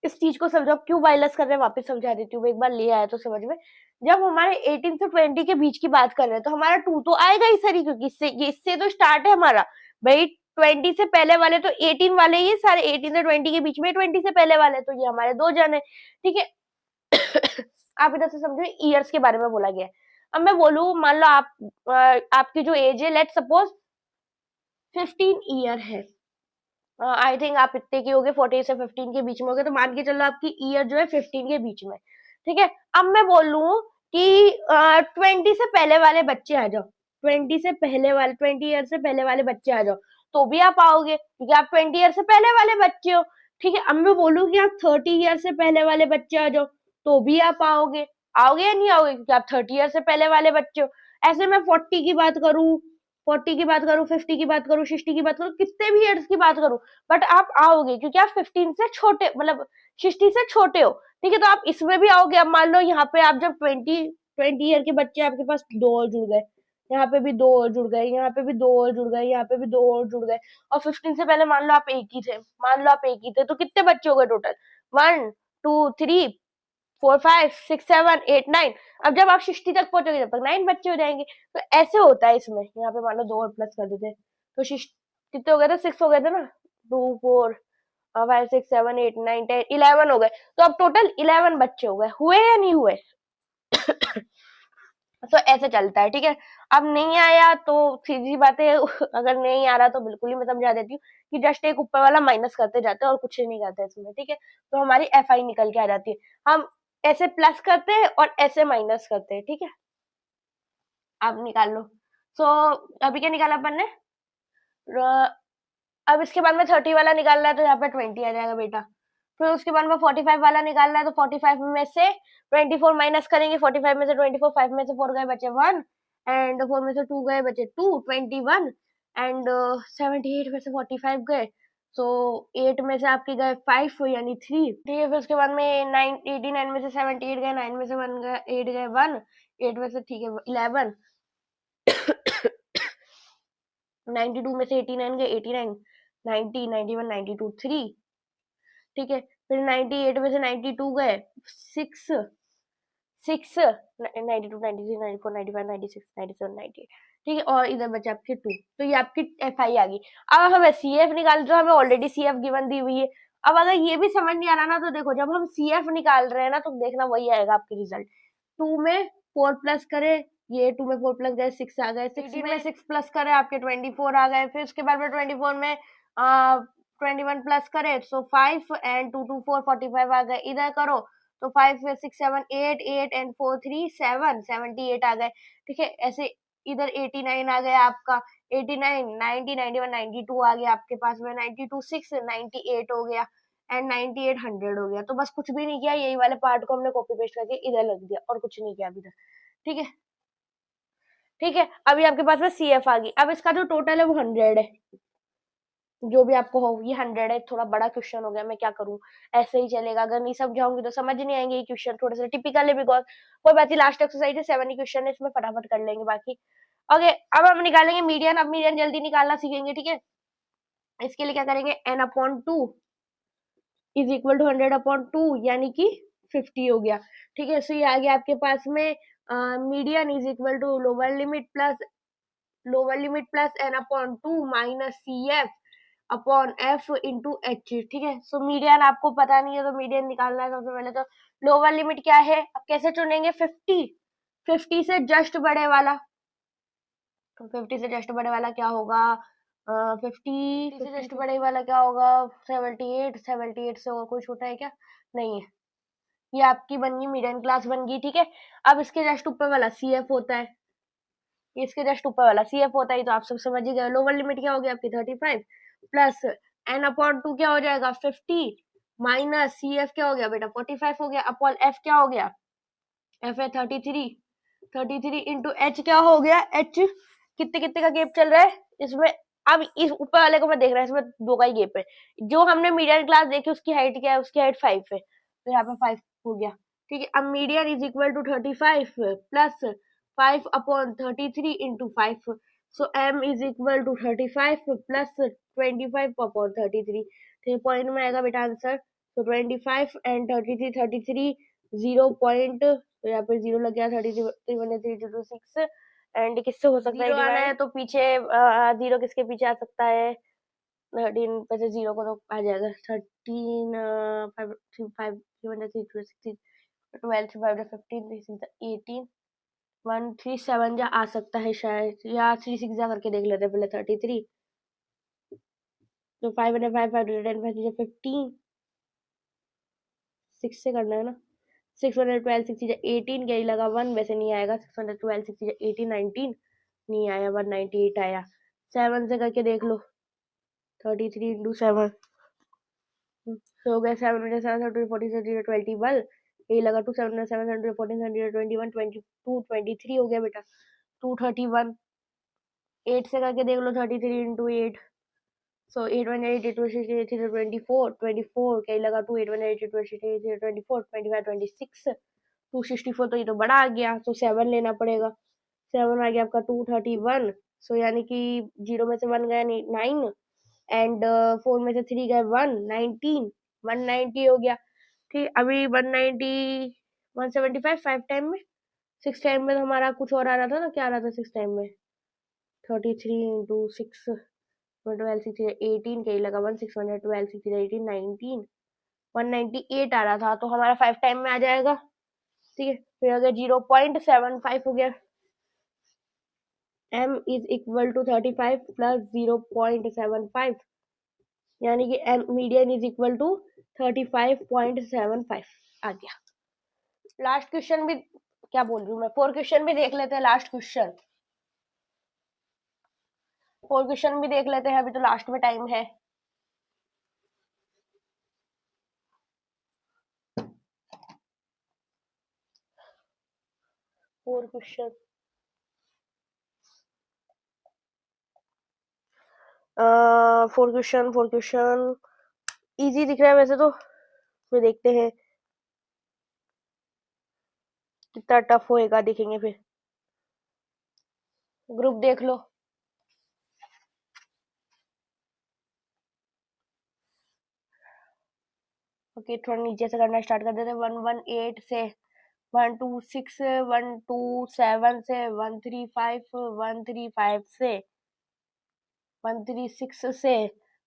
इस चीज को समझो, क्यों वायरलेस कर रहे हैं वापस समझा देती हूँ, एक बार ले आया तो समझ में। जब हमारे 18 से 20 के बीच की बात कर रहे हैं तो हमारा 2 तो आएगा ही सर, क्योंकि इससे तो स्टार्ट है हमारा भाई। 20 से पहले वाले तो 18 वाले ही सारे, 18 से 20 के बीच में 20 से पहले वाले, तो ये हमारे 2 जन है, ठीक है। आप इधर से समझो ईयर्स के बारे में बोला गया है। अब मैं बोलूं, मान लो आपकी जो एज है, लेट सपोज 15 ईयर है, आई थिंक आप इतने की होगे, 40 से 15 के बीच में होगे, तो मान के चलो आपकी ईयर जो है 15 के बीच में, ठीक है। अब मैं बोलूं कि 20 से पहले वाले बच्चे आ जाओ, 20 से पहले वाले, 20 ईयर से पहले वाले बच्चे आ जाओ, तो भी आप आओगे, क्योंकि आप 20 ईयर से पहले वाले बच्चे हो, ठीक है। अब मैं बोलूं कि आप 30 ईयर से पहले वाले बच्चे आ जाओ, तो भी आप आओगे, आओगे या नहीं आओगे, क्योंकि आप 30 ईयर से पहले वाले बच्चे हो। ऐसे मैं 40 की बात करूं, 40 की बात करूं, 50 की बात करूं, 60 की बात करूं, कितने भी ईयर्स की बात करूं, बट आप आओगे, क्योंकि आप 15 से छोटे, मतलब 60 से छोटे हो, ठीक है। तो आप इसमें भी आओगे। अब मान लो यहाँ पे आप जब 20 ईयर के बच्चे आपके पास 2 और जुड़ गए, यहाँ पे भी 2 और जुड़ गए, यहाँ पे भी 2 और जुड़ गए, यहाँ पे भी 2 और जुड़ गए, और 15 से पहले मान लो आप एक ही थे, मान लो आप एक ही थे, तो कितने बच्चे हो गए टोटल, 1 2 3 4 5 6 7 8 9। अब जब आप 60 तक पहुंचोगे तब तक 9 बच्चे हो जाएंगे, तो ऐसे होता है इसमें। यहाँ पे मान लो 2 और प्लस कर देते, तो कितने हो गए थे, 6 हो गए थे ना, 2 4 5 6 7 8 9 10 11 हो गए, तो अब टोटल 11 बच्चे हो गए, हुए या नहीं हुए। तो ऐसे चलता है, ठीक है। अब नहीं आया तो सीधी बात है, अगर नहीं आ रहा तो बिल्कुल ही मैं समझा देती हूँ कि जस्ट एक ऊपर वाला माइनस करते जाते हैं और कुछ नहीं करते इसमें, ठीक है। तो हमारी एफ आई निकल के आ जाती है, हम ऐसे प्लस करते हैं और ऐसे माइनस करते हैं, ठीक है। आप निकाल लो। सो अभी क्या निकाला अपन ने, अब इसके बाद में 30 वाला निकालना है, तो यहाँ पे 20 आ जाएगा बेटा। फिर उसके बाद में 45 वाला निकालना है, तो 45 में से 24 माइनस करेंगे, 45 में से 24, 5 में से 4 गए बचे 1, एंड 4 में से 2 गए बचे 2, 21, एंड 78 में से 45 गए, सो 8 में से आपके गए 5, यानी 3, ठीक है। फिर उसके बाद में 89 में से 78 गए, 9 में से 1 गए, 8 गए 1, 8 में से, ठीक है, 11, 92 में से 89 गए, 89, 90, 91, 92, 3, ठीक है। फिर 98 में से 92 गए 6, 6, 92, 93, 94, 95, 96, 97, 98, ठीक है। और इधर बचे आपके 2, तो ये आपकी एफ आई आ गई। अब हमें सी एफ निकालना, तो हमें already C F given the हुई है। अब अगर ये भी समझ नहीं आ रहा ना तो देखो, जब हम CF निकाल रहे हैं ना तो देखना वही आएगा आपके रिजल्ट। 2 में 4 प्लस करे, ये 2 में 4 प्लस गए 6 आ गए, 6 में 6 प्लस करे आपके 24 आ गए, फिर उसके बाद में 24 में 21 प्लस करे सो 5 एंड 2 2 4 45 आ गए। इधर करो तो 5 6 7 8 8 एंड 4 3 7 78 आ गए। ठीक है, ऐसे इधर 89 आ गया आपका, 89 90 91 92 आ गया आपके पास में, 92 6 98 हो गया एंड 98 100 हो गया। तो बस कुछ भी नहीं किया, यही वाले पार्ट को हमने कॉपी पेस्ट करके इधर लग दिया और कुछ नहीं किया अभी तक। ठीक है, ठीक है, अभी आपके पास में CF आ गई। अब इसका जो टोटल है वो 100 है, जो भी आपको हो ये 100 है। थोड़ा बड़ा क्वेश्चन हो गया, मैं क्या करूं, ऐसे ही चलेगा, अगर नहीं समझाऊंगी तो समझ नहीं आएंगे ये क्वेश्चन, थोड़े से टिपिकल है बिकॉज। कोई बात नहीं, लास्ट एक्सरसाइज है, 7 ही क्वेश्चन है, इसमें फटाफट कर लेंगे बाकी। ओके, अब हम निकालेंगे मीडियन। अब मीडियन जल्दी निकालना सीखेंगे। ठीक है, इसके लिए क्या करेंगे, n/2 इज इक्वल टू 100/2 यानी कि 50 हो गया। ठीक है, सो ये आ गया आपके पास में median is equal to lower limit plus n/2 minus CF upon F into H। ठीक है, सो मीडियन आपको पता नहीं है तो मीडियन निकालना है सबसे पहले। तो लोअर लिमिट क्या है, अब कैसे चुनेंगे, 50 से जस्ट बड़े वाला। तो 50 से जस्ट बड़े वाला क्या होगा, 50 से जस्ट बड़े वाला क्या होगा, 78 से और कोई छोटा है क्या, नहीं है। ये आपकी बन गई मीडियम क्लास बन गई। ठीक है, अब इसके जस्ट ऊपर वाला CF होता है, इसके जस्ट ऊपर वाला CF होता है, तो आप सब समझ ही गए। लोअर लिमिट क्या हो गया आपकी 35 प्लस n/2 क्या हो जाएगा 50 माइनस CF क्या हो गया बेटा 45 हो गया, अपॉन F क्या हो गया, F है 33 इंटू H क्या हो गया, H कितने कितने का गैप चल रहा है इसमें। अब इस ऊपर वाले को मैं देख रहा है, इसमें 2 का ही गैप है। जो हमने मीडियन क्लास देखी उसकी हाइट क्या है, उसकी हाइट 5 है, तो यहाँ पे 5 हो गया। ठीक है, अब median is equal to 35 plus 5 upon 33 into 5, so m is equal to 35 plus 25 upon 33। तो पॉइंट में आएगा बेटा आंसर, तो 25 एंड 33 0 पॉइंट, तो यहाँ पे 0 लग गया, 33 एंड किससे हो सकता है, 0 आना है तो पीछे 0 किसके पीछे आ सकता है, 13 पे से 0 को तो आ जाएगा 13 5 3 5 16 12 3 5 15 3 6 18 1 3 7 जा आ सकता है शायद, या 3 6 जा करके देख लेते हैं पहले। 33 तो 5 5 5 10 5 15 6 से करना है ना, 612 6 18 क्या ही लगा 1, वैसे नहीं आएगा, 612 6 18 19 नहीं आया, 198 आया। 7 से करके देख लो, 33 इंटू 7 हो गया, 7 7 40 21, यही लगा 2 7 7 14 21 22 23 हो गया बेटा 231। 8 से करके देख लो, 33 इंटू 8, सो 8 1 8 8 2 24 क्या ही लगा 2 8 1 8 2 24 25 26 264, तो ये तो बड़ा आ गया, तो 7 लेना पड़ेगा। 7 आ गया आपका 231, सो यानी कि 0 में से 1 गया 9 एंड 4 में से 3 गए 1 19 190 हो गया। ठीक, अभी 190 175 5 टाइम में, 6 टाइम में तो हमारा कुछ और आ रहा था ना, क्या आ रहा था 6 टाइम में, 33 इंटू 6 12 6 18 के ही लगा 1 6 1 12 6 18 19 198 आ रहा था, तो हमारा 5 टाइम में आ जाएगा। ठीक है, फिर अगर 0.75 हो गया, m is equal to 35 plus 0.75 यानी कि m median is equal to 35.75 आ गया। लास्ट क्वेश्चन भी, क्या बोल रही हूँ मैं, 4 क्वेश्चन भी देख लेते हैं। लास्ट क्वेश्चन 4 क्वेश्चन भी देख लेते हैं, अभी तो लास्ट में टाइम है। Four question four question easy दिख रहा है वैसे तो, फिर देखते हैं कितना टफ होएगा, देखेंगे फिर। ग्रुप देख लो, ओके थोड़ा नीचे से करना स्टार्ट कर देते हैं। 118 से 126 127 से 135 135 से 136 से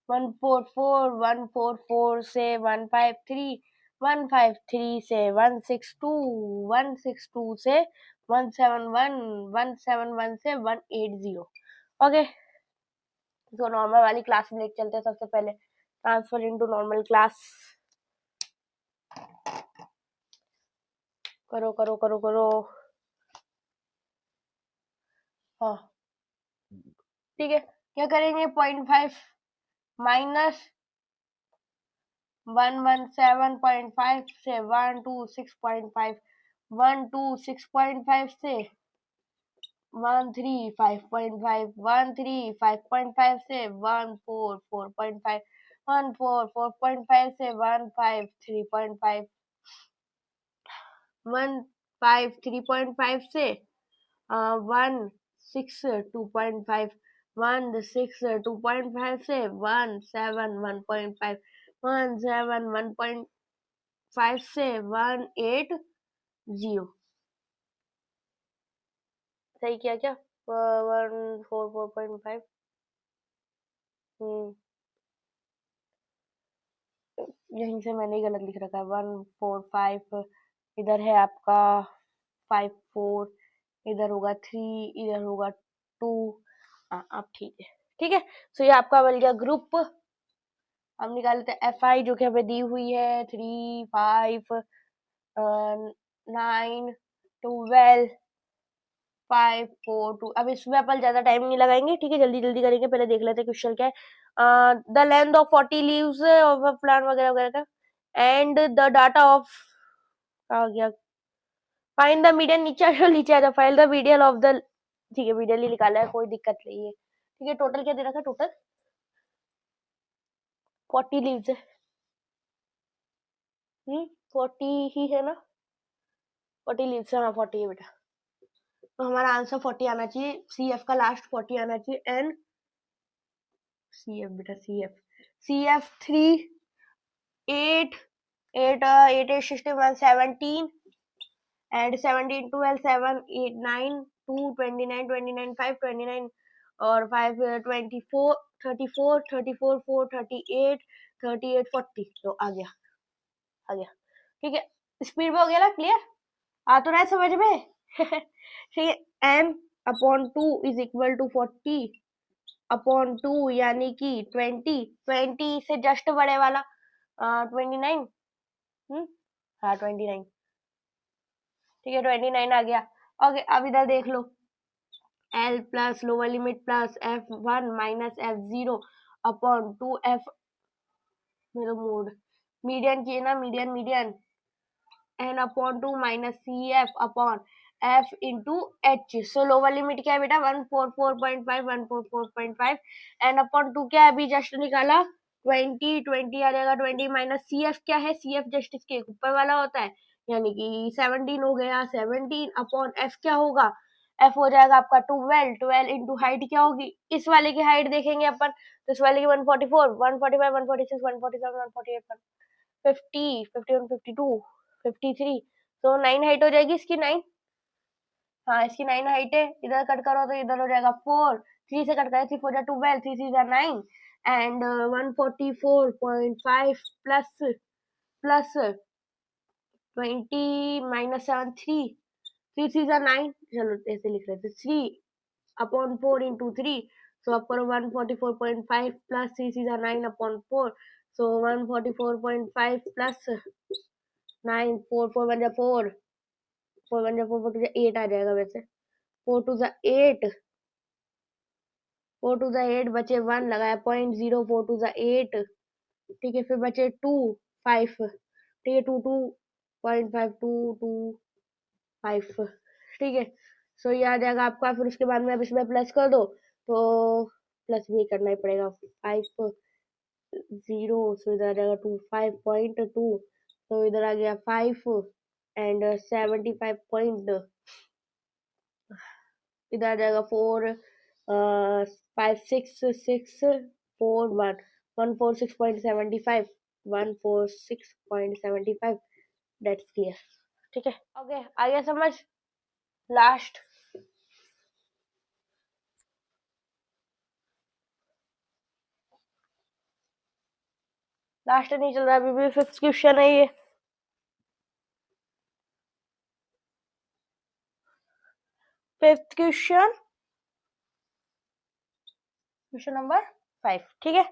144, 144 से 153, 153 से 162, 162 से 171, 171 से 180. ओके, तो नॉर्मल वाली क्लास में लेके चलते हैं. सबसे पहले ट्रांसफर इनटू नॉर्मल क्लास. करो करो करो करो. हाँ ठीक है, क्या करेंगे. 0.5 माइनस 117.5 से 126.5, 126.5 से 135.5, 135.5 से 144.5, 144.5 से 153.5, 153.5 से 162.5, 162.5 से 171.5, 171.5 से 180. सही किया क्या. 144.5. यहीं से मैंने गलत लिख रखा है. 145 इधर है आपका 54, इधर होगा 3, इधर होगा 2. अब ठीक है. ठीक है, सो ये आपका बन गया ग्रुप. हम निकाल लेते हैं FI जो कि हमें दी हुई है. 3, 5, 9, 12, 5, 4, 2. अब इसमें अपन ज्यादा टाइम नहीं लगाएंगे. ठीक है, जल्दी जल्दी करेंगे. पहले देख लेते हैं क्वेश्चन क्या है. The length of 40 leaves of a plant वगैरह वगैरह का, एंड द डाटा ऑफ आ गया. Find the median. नीचे आ जाओ. Find the median of the. ठीक है, मीडियन ही निकाला है, कोई दिक्कत नहीं है. ठीक है, टोटल क्या दे रखा है. टोटल 40 लीव्स है. 40 ही है ना. 40 लीव्स है. हाँ 40 है बेटा. तो हमारा आंसर 40 आना चाहिए. CF का लास्ट 40 आना चाहिए. एंड CF बेटा, CF 3, 8, 8, 61, 17, and 17, 12, 7, 8, 9, 2, 29, 29, 5, 29 और 5, 24, 34, 34, 4, 38, 38, 40. तो आ गया. ठीक है, स्पीड में हो गया ना. क्लियर आ तो रहा है समझ में. ठीक है, m/2 इज इक्वल टू 40/2 यानी कि 20 से जस्ट बड़े वाला 29. हाँ 29. ठीक है, 29 आ गया. ओके, अब इधर देख लो. L plus lower limit plus F1 minus F0/2F मेरा मोड मीडियन किए ना. Median n/2 minus CF/F into H. सो लोअर लिमिट क्या है बेटा. 144.5, 144.5. n/2 क्या है अभी जस्ट निकाला. 20 आ जाएगा. 20 माइनस CF क्या है. CF जस्ट इसके ऊपर वाला होता है, यानी कि 17 हो गया. 17/F क्या होगा. F हो जाएगा आपका 12. 12 इंटू हाइट क्या होगी. इस वाले की हाइट देखेंगे अपन, तो इस वाले की 144, 145, 146, 147, 148, 50, 51, 52, 53. तो 9 हाइट हो जाएगी इसकी. 9. हाँ इसकी 9 हाइट है. इधर कट करो तो इधर हो जाएगा 4. 3 से कट करें 3 4 जा 12, 3 3 जा 9 एंड 144.5 प्लस 20 माइनस 7 3 3 3 जा 9. चलो ऐसे लिख रहे थे. 3/4 इंटू 3. सो आप करो 144.5 प्लस 3 3 जा 9/4. सो 144.5 प्लस 9. 4 4 1 जा 4, 4 1 जा 4, 4 2 जा 8 आ जाएगा वैसे. 4 2 जा 8, 4 2 जा 8 बचे 1 लगाया 0.0. 4 2 जा 8. ठीक है, फिर बचे 2 5. ठीक है, 2 2.5 2 2 5. ठीक है, सो ये आ जाएगा आपका. फिर उसके बाद में अब इसमें प्लस कर दो, तो प्लस भी करना ही पड़ेगा. 5 0. सो इधर आ जाएगा 2 5.2. तो इधर आ गया 5 एंड 75. इधर आ जाएगा 4 5 6 6 4 1 146.75, 146.75. That's clear. ठीक है, ओके आ गया समझ. लास्ट लास्ट नहीं चल रहा, अभी भी 5th क्वेश्चन है ये। फिफ्थ क्वेश्चन, क्वेश्चन नंबर 5, ठीक है।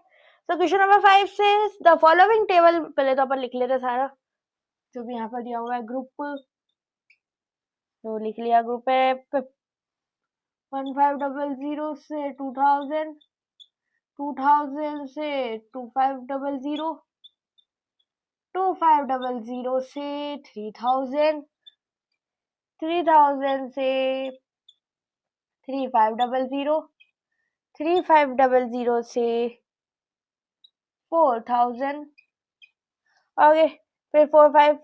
तो क्वेश्चन नंबर 5 से द फॉलोइंग टेबल, पहले तो अपन लिख लेते सारा जो भी यहाँ पर दिया हुआ है। ग्रुप तो लिख लिया, ग्रुप है 1500 से 2000, 2000 से 2500, 2500 से 3000, 3000 से 3500, 3500 से 4000, आगे फिर 5000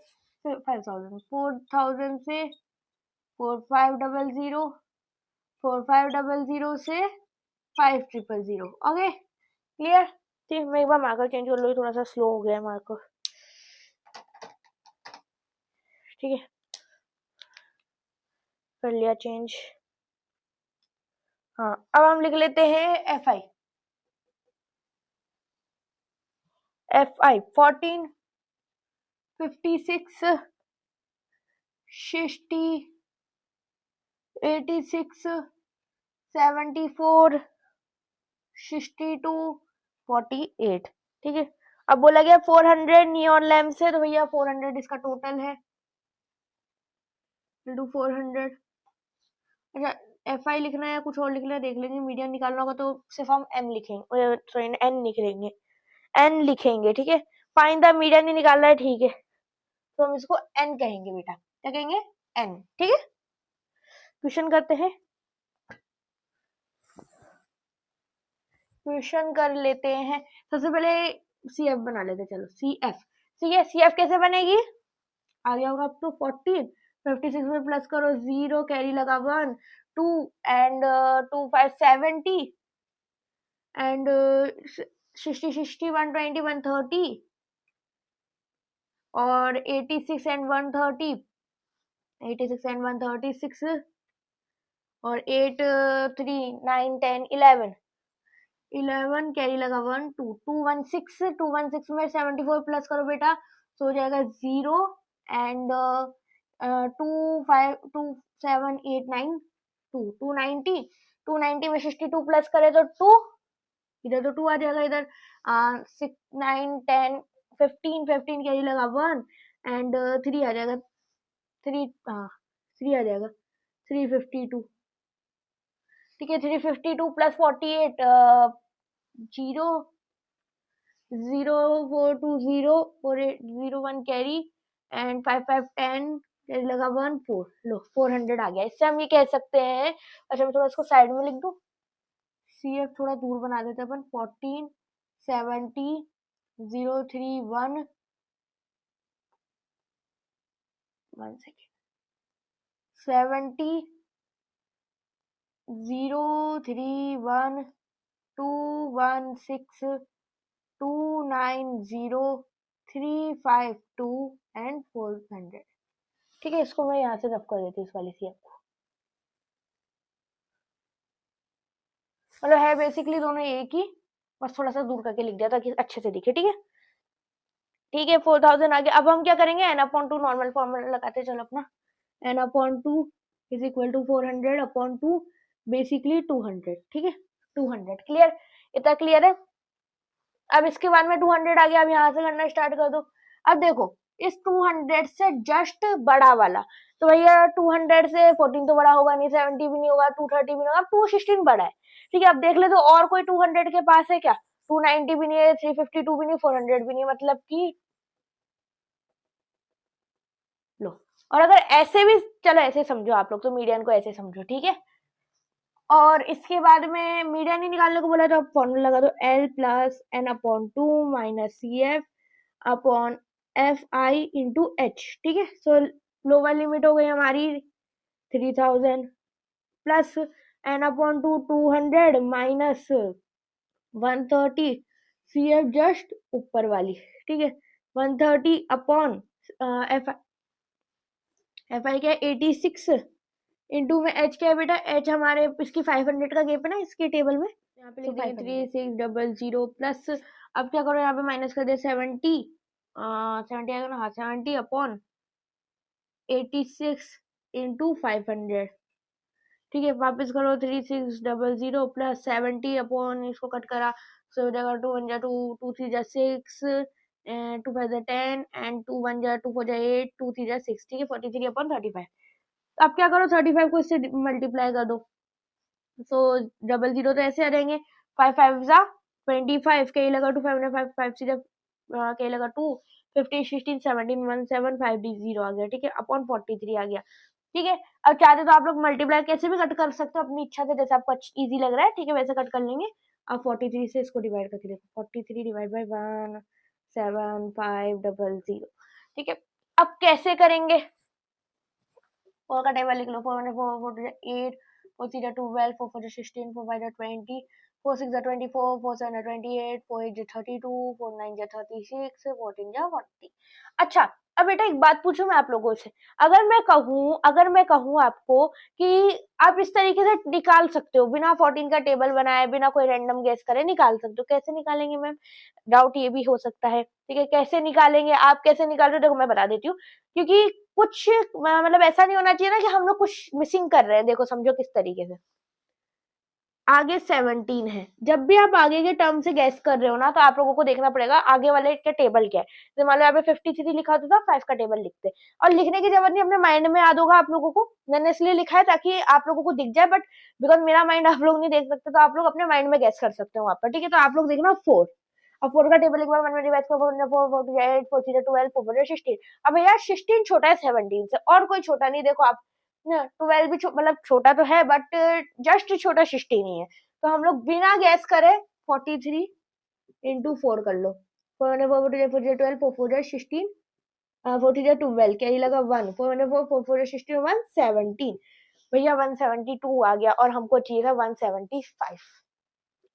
से 4500, 4500 से 5000, ओके क्लियर। ठीक, मैं एक बार मार्कर चेंज कर लूँ, थोड़ा सा स्लो हो गया मार्कर, ठीक है, कर लिया चेंज। हाँ, अब हम लिख लेते हैं एफ आई। 14, 56, 60, 86, 74, 62, 48, ठीक है। अब बोला गया 400 नियॉन लैम्प है, तो भैया 400 इसका टोटल है, 400। अच्छा, एफ आई लिखना है या कुछ और लिखना है देख लेंगे, मीडियन निकालना होगा तो सिर्फ हम एम लिखेंगे, सॉरी एन लिखेंगे, एन लिखेंगे, ठीक है। फाइंड द मीडियन ही निकालना है, ठीक है, तो हम इसको एन कहेंगे बेटा, क्या कहेंगे, एन, ठीक है। क्वेश्चन करते हैं, क्वेश्चन कर लेते हैं। सबसे पहले सी एफ बना लेते हैं, चलो सी एफ। सी एफ कैसे बनेगी, आ गया होगा अब तो 14, 56 में प्लस करो 0, कैरी लगा 1, 2 एंड 2 5 70 एंड 60 60 120 130 और 86 एंड 130, 86 एंड 136 और 8 3 9 10 11 11, कैरी लगा 1 2 216, 216 में 74 प्लस करो बेटा, तो हो जाएगा 0 एंड 2 5 2 7 8 9 2 290, 290 में 62 प्लस करे तो 2, इधर तो 2 आ जाएगा, इधर 6 9 10 15 15 कैरी लगा 1 एंड 3 आ जाएगा, 3 3 आ जाएगा 352, ठीक है। 352 प्लस 48 0 0 4 2 0 4 8 0 1 कैरी एंड 5 5 10 कैरी लगा 1 4, लो 400 आ गया। इससे हम ये कह सकते हैं, अच्छा मैं थोड़ा इसको साइड में लिख दूं, सी एफ थोड़ा दूर बना देते हैं अपन, 14 70 0 3 1 सेकेंड 70 0 3 1 2 1 6 2 9 0 3 5 2 एंड 400, ठीक है। इसको मैं यहाँ से रफ कर देती हूँ इस वाली सी को, मतलब है बेसिकली दोनों एक ही, बस थोड़ा सा दूर करके लिख दिया ताकि अच्छे से दिखे, ठीक है। ठीक है, 4000 आ गया। अब हम क्या करेंगे, n अपॉन 2 नॉर्मल फॉर्मूला लगाते चलो अपना, n upon 2 is equal to 400 upon 2 basically 200, ठीक है, 200 क्लियर, इतना क्लियर है। अब इसके बाद में 200 आ गया, अब यहाँ से करना स्टार्ट कर दो। अब देखो इस 200 से जस्ट बड़ा वाला, तो भैया 200 से 14 तो बड़ा होगा नहीं, 70 भी नहीं होगा, 230 भी नहीं होगा, 216 बड़ा है, ठीक है। अब देख ले तो और कोई 200 के पास है क्या, 290 भी नहीं है, 352 भी नहीं, 400 भी नहीं, मतलब कि लो। और अगर ऐसे भी, चलो ऐसे समझो आप लोग, तो मीडियन को ऐसे समझो, ठीक है। और इसके बाद में मीडियन ही निकालने को बोला, तो आप फॉर्मूला लगा दो, L plus N upon 2 minus C F upon F I into H, ठीक है। सो लोअर लिमिट हो गई हमारी 3000 plus N upon 2 200 minus 130 C F just ऊपर वाली, ठीक है, 130 अपॉन एफ आई क्या है 86 इंटू में एच क्या है बेटा, एच हमारे इसकी 500 का गैप है ना इसके टेबल में, यहाँ पे लिख देंगे 3600 प्लस अब क्या करो, यहाँ पे माइनस कर दे 70, 70 आएगा ना, हाँ 70 अपॉन 86 इंटू 500। ठीक है, वापस करो 3600 प्लस 70 अपॉन, इसको कट करा, सो हो जाएगा 2 1 जा 2, 2 3 जा 6, 2 5 जा 10 एंड 2 1 जा 2 4 जा 8, 2 3 जा 6। ठीक है, 43 अपॉन 35। अब क्या करो, 35 को इससे मल्टीप्लाई कर दो, सो 00 तो ऐसे आ जाएंगे, 5 5 जा 25, के लगा 2 5 5 5 सीधा के लगा 2, 15 16 17 1 7 5 डी 0 आ गया। ठीक है, अपॉन 43 आ गया। ठीक है, अब चाहते तो आप लोग मल्टीप्लाई कैसे भी कट कर सकते हो अपनी इच्छा से, जैसे आपको इजी लग रहा है। ठीक है, वैसे कट कर लेंगे। अब 43 से इसको डिवाइड करके देखो, 43 डिवाइड बाई 1 7 5 0 0। ठीक है, अब कैसे करेंगे, 4 का टेबल लिख लो, 4 1 4 4 2 8, 4 3 12, 4 4 16, 4 5 20, 4 6 24, 4 7 28, 4 8 32, 4 9 36, 14 40। अच्छा, अब बेटा एक बात पूछूं मैं आप लोगों से, अगर मैं कहूं आपको कि आप इस तरीके से निकाल सकते हो, बिना 14 का टेबल बनाए, बिना कोई रैंडम गेस करे निकाल सकते हो, कैसे निकालेंगे मैम? डाउट ये भी हो सकता है। ठीक है, कैसे निकालेंगे, आप कैसे निकाल रहे हो, देखो मैं बता देती हूँ। क्योंकि कुछ मतलब ऐसा नहीं होना चाहिए ना कि हम लोग कुछ मिसिंग कर रहे हैं। देखो समझो किस तरीके से, आगे 17 है, जब भी आप आगे के टर्म से गैस कर रहे हो ना, तो आप लोगों को देखना पड़ेगा आगे वाले का टेबल क्या है। तो मान लो यहाँ पे 53 लिखा होता था, 5 का टेबल लिखते, और लिखने की जरूरत नहीं, अपने माइंड में याद होगा आप लोगों को। मैंने इसलिए लिखा है ताकि आप लोगों को दिख जाए, बट बिकॉज मेरा माइंड आप लोग नहीं देख सकते, तो आप लोग अपने माइंड में गैस कर सकते हो वहां पर। ठीक है, तो आप लोग देखना 4, अब 4 का टेबल एक बार 1 में डिवाइड करो, 4 4 4 8 4 3 12 4 4 16। अब भैया 16 छोटा है 17 से, और कोई छोटा नहीं। देखो आप 12 भी मतलब छोटा तो है, बट जस्ट छोटा 16 ही है। तो हम लोग बिना गैस करे 43 इंटू 4 कर लो, 4 4 12 4 4 16, 4 12, क्या ही लगा 1, 4 4 4 16 117। भैया 172 आ गया, और हमको चाहिए था 175,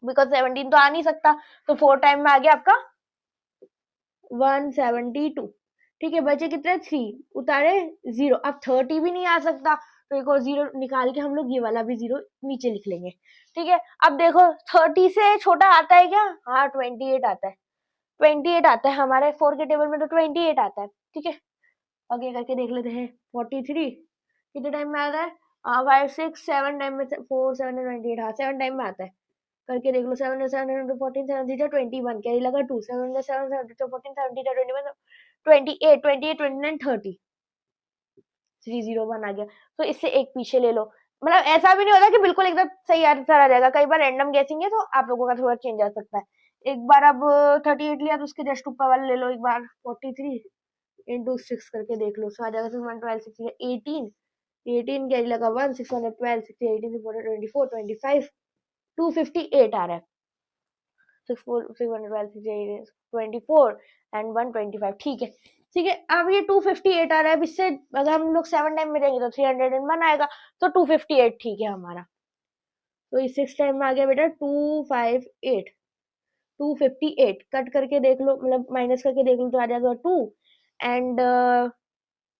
बिकॉज 17 तो आ नहीं सकता, तो 4 टाइम में आ गया आपका 172। ठीक है, बचे कितने 3, उतारे 0, अब 30 भी नहीं आ सकता, तो एक और 0 निकाल के हम लोग ये वाला भी 0 नीचे लिख लेंगे। ठीक है, अब देखो 30 से छोटा आता है क्या? हाँ 28 आता है, 28 आता है हमारे 4 के टेबल में, तो 28 आता है। ठीक है, आगे करके देख लेते हैं। 43 कितने टाइम में आता है? 5 6 7 टाइम में, 4 7 28, हाँ 7 टाइम में आता है। करके देख लो, 7 7 14 7 21, क्या लगा 2, 7 7 7 14 17 21, 28 28 29 30, 301 आ गया। तो इससे एक पीछे ले लो, मतलब ऐसा भी नहीं होता कि बिल्कुल एकदम सही आंसर आ जाएगा, कई बार रैंडम गेसिंग है, तो आप लोगों का थोड़ा चेंज आ सकता है। एक बार अब 38 लिया, तो उसके जस्ट ऊपर वाले ले लो एक बार, 43 इंटू 6 करके देख लो, सो आ जाएगा 612 6 18, 18 क्या लगा 1, 612 6 18 24 25, 258 आ रहा है, 612 एंड 125। ठीक है, ठीक है, अब ये 258 आ रहा है। अब इससे अगर हम लोग 7 टाइम में जाएंगे तो 301 आएगा, तो 258 ठीक है हमारा। तो इस 6 टाइम में आ गया बेटा 258, 258 कट करके देख लो, मतलब माइनस करके देख लो, तो आ जाएगा 2 एंड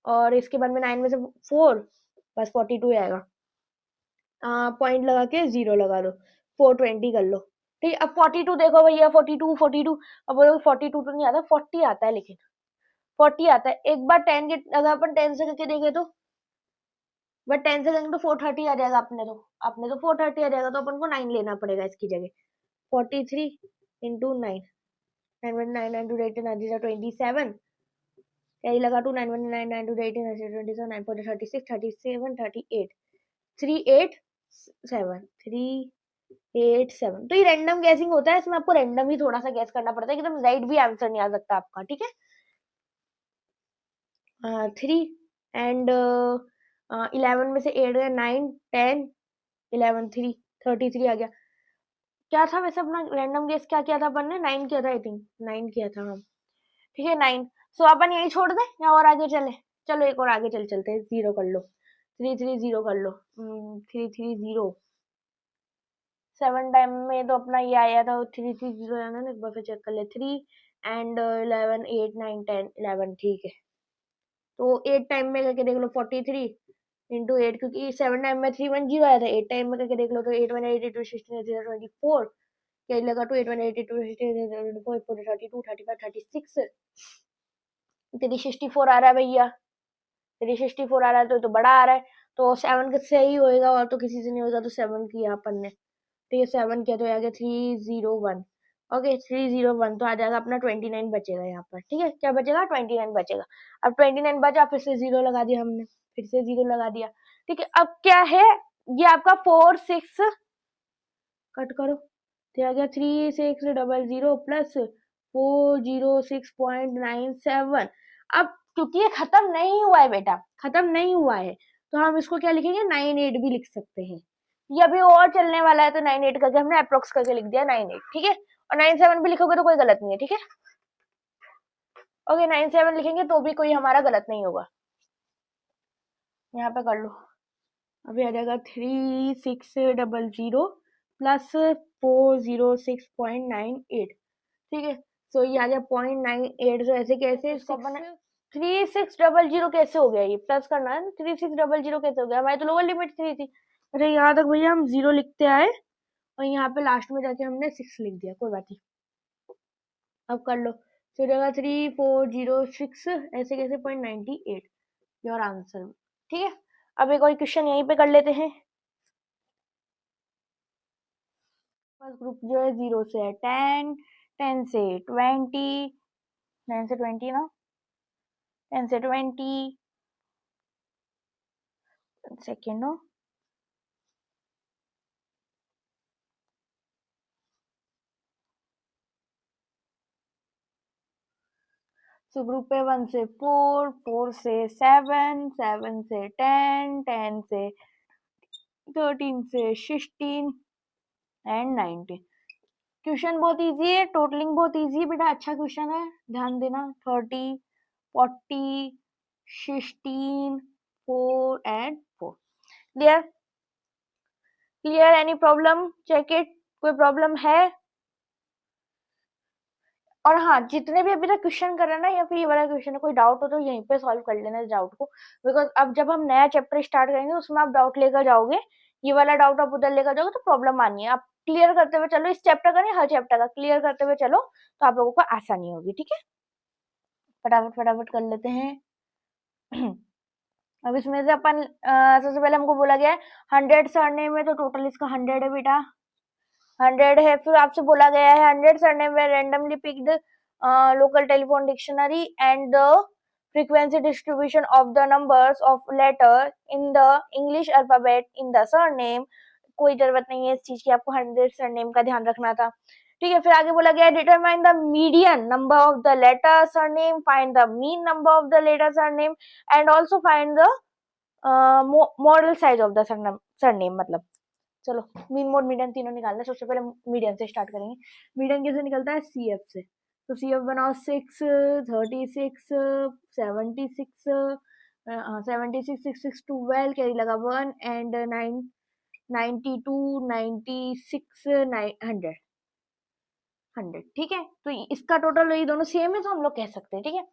और इसके बाद में 9 में से 4, बस 42 आएगा। पॉइंट लगा के 0 लगा दो, 420 कर लो। ठीक है, अब 42 देखो भैया, 42 अब बोलो 42 तो नहीं आता, 40 आता है, लेकिन 40 आता है। एक बार 10 के अगर अपन 10 से करके देखे तो, बट 10 से करेंगे तो 430 आ जाएगा, अपने तो 430 आ जाएगा, तो अपन को 9 लेना पड़ेगा इसकी जगह। 43 इंटू 9, 9 9 टू 18 27, यही लगा 2 9 1 9 9 टू 18 27 9 4 36 37 38 387 387। तो ये रैंडम गैसिंग होता है, इसमें आपको रैंडम ही थोड़ा सा गैस करना पड़ता है, एकदम राइट भी आंसर नहीं आ सकता आपका। ठीक है, 3 एंड 11 में से 8 गया, 9 10 11 3 33 आ गया। क्या था वैसे अपना रैंडम गेस, क्या किया था अपन ने? 9 किया था, आई थिंक 9 किया था हम। ठीक है 9, सो अपन यही छोड़ दे या और आगे चले? चलो एक और आगे चलते हैं, 0 कर लो, 330 कर लो, 330 7 टाइम में तो अपना ये आया था 330 आना ना, एक बार फिर चेक कर ले, 3 एंड 11 8 9 10 11। ठीक है, तो 8 टाइम में करके देख लो 43 इंटू 8, क्योंकि 7 टाइम में 310 आया था, 8 टाइम में करके देख लो तो 8 1 8 2 16 24 क्या लगा 2 8 1 8 2 4 32 35 36 364 आ रहा है भैया, 364 आ रहा है तो बड़ा आ रहा है, तो 7 से ही होएगा और तो किसी से नहीं होगा, तो 7 किया अपन ने, ठीक है 7 किया तो आ गया 301, ओके 301, तो आ जाएगा अपना 29 बचेगा यहाँ पर, ठीक है क्या बचेगा 29 बचेगा। अब 29 बचा, फिर से 0 लगा दिया हमने, फिर से 0 लगा दिया, ठीक है। अब क्या है, ये आपका 4 6 कट करो तो आ गया 3600 प्लस 406.97। अब क्योंकि ये खत्म नहीं हुआ है बेटा, खत्म नहीं हुआ है, तो हम इसको क्या लिखेंगे 98 भी लिख सकते हैं। ये अभी और चलने वाला है, तो 98 करके हमने अप्रोक्स करके लिख दिया 98, ठीक है। और 97 भी लिखोगे तो कोई गलत नहीं है, ठीक है। ओके 97 लिखेंगे तो भी कोई हमारा गलत नहीं होगा। यहाँ पे कर लो, अभी आ जाएगा 3600 प्लस 406.98, ठीक है। सो ये आ गया 0.98, तो ऐसे कैसे इसको बना 3600 कैसे हो गया, ये प्लस करना है 3600 कैसे हो गया, हमारी तो लोअर लिमिट 3 थी। अरे यहाँ तक भैया हम 0 लिखते आए और यहाँ पे लास्ट में जाके हमने 6 लिख दिया, कोई बात नहीं। अब कर लो, तो जगह 3406 ऐसे कैसे 0.98 योर आंसर, ठीक है। अब एक और क्वेश्चन यहीं पे कर लेते हैं। फर्स्ट ग्रुप जो है 0 से है 10, 10 से 20, 9 से 20 ना, 10 से 20 सेकेंड हो, सो ग्रुप है 1 से 4, 4 से 7, 7 से 10, 10 से 13 से 16 एंड 19। क्वेश्चन बहुत इजी है, टोटलिंग बहुत इजी है बेटा, अच्छा क्वेश्चन है, ध्यान देना। 30, 40, 16, 4 and 4, clear clear, any problem, check it, कोई प्रॉब्लम है। और हाँ, जितने भी अभी तक क्वेश्चन कर रहे हैं ना, या फिर ये वाला क्वेश्चन है, कोई डाउट हो तो यहीं पे सॉल्व कर लेना इस डाउट को, बिकॉज अब जब हम नया चैप्टर स्टार्ट करेंगे उसमें आप डाउट लेकर जाओगे, ये वाला डाउट आप उधर लेकर जाओगे तो प्रॉब्लम आनी है। आप क्लियर करते हुए चलो, इस चैप्टर का नहीं हर चैप्टर का क्लियर करते हुए चलो, तो आप लोगों को आसानी होगी, ठीक है। फटाफट फटाफट कर लेते हैं। अब इसमें से अपन सबसे पहले हमको बोला गया है 100 सरनेम में, तो टोटल इसका 100 है बेटा, 100 है। फिर आपसे बोला गया है 100 सरनेम में randomly picked local telephone dictionary and the frequency distribution of the numbers of letter in the English alphabet in the surname। कोई जरूरत नहीं है इस चीज की, आपको 100 सरनेम का ध्यान रखना था, ठीक है। फिर आगे बोला गया determine the median number of the letter surname, find the mean number of the letter surname and also find the modal size of the surname. मतलब चलो मीन मोड मीडियन तीनों निकालना है। सबसे पहले मीडियन से स्टार्ट करेंगे। मीडियन कैसे निकलता है, सीएफ से, तो सीएफ बनाओ 6, 36, 76, 76, 66, 12 कैरी लगा 1 एंड 9, 92, 96, 100, 100, ठीक है। तो इसका टोटल ये दोनों सेम है तो हम लोग कह सकते हैं, ठीक है।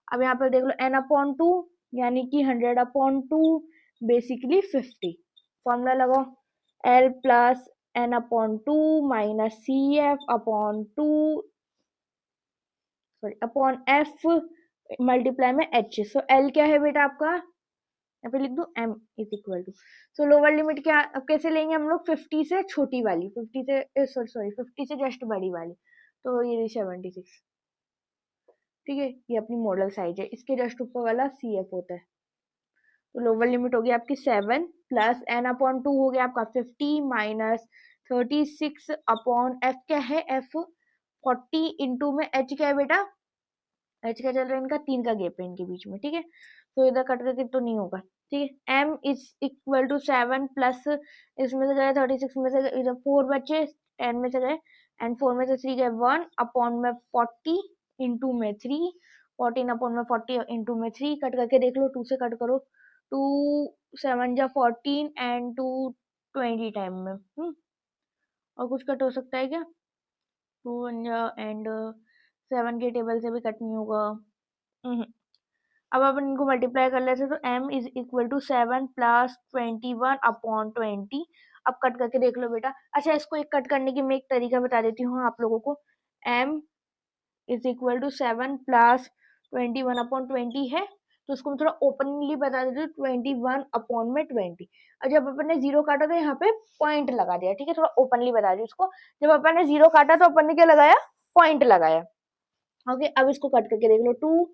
अब यहाँ पर देख लो n/2 यानी कि 100/2 बेसिकली 50। फॉर्मूला लगाओ, L plus n/2 minus CF/2 sorry upon F multiply में H। सो L क्या है बेटा आपका, यहाँ पे लिख दो M is equal to, so lower limit क्या, अब कैसे लेंगे हम लोग 50 से छोटी वाली, 50 से सॉरी 50 से जस्ट बड़ी वाली, तो ये 76, ठीक है। ये अपनी मॉडल साइज है, इसके जस्ट ऊपर वाला CF होता है, तो लोअर लिमिट होगी आपकी 7 प्लस n/2 हो गया आपका 50 माइनस 36 अपॉन F क्या है, F 40 इंटू में H क्या है बेटा, H क्या चल रहा है इनका, 3 का गैप है इनके बीच में, ठीक है। तो इधर कट करके तो नहीं होगा, ठीक है। M is equal to 7 plus इसमें से गए 36 में से इधर 4 बचे, 10 में से गए एंड 4 में से 3 गए 1 अपॉन में 40 इंटू में 3, 14 अपॉन में 40 इंटू में 3, कट करके देख लो 2 से कट करो, 2 7 जा 14 एंड 2 20 टाइम में, और कुछ कट हो सकता है क्या, 2 1 जा एंड 7 के टेबल से भी कट नहीं होगा। अब अपन इनको मल्टीप्लाई कर लेते तो m is equal to 7 plus 21 upon 20 अब कट करके देख लो बेटा। अच्छा, इसको एक कट करने की मैं एक तरीका बता देती हूँ आप लोगों को। m is equal to 7 plus 21/20 है, तो उसको मैं थोड़ा ओपनली बता देती हूँ, 21/20। और जब अपन ने जीरो काटा तो यहाँ पे पॉइंट लगा दिया, ठीक है, थोड़ा ओपनली बता दी उसको। जब अपन ने जीरो काटा तो अपन ने क्या लगाया, पॉइंट लगाया। ओके, अब इसको कट करके देख लो, 2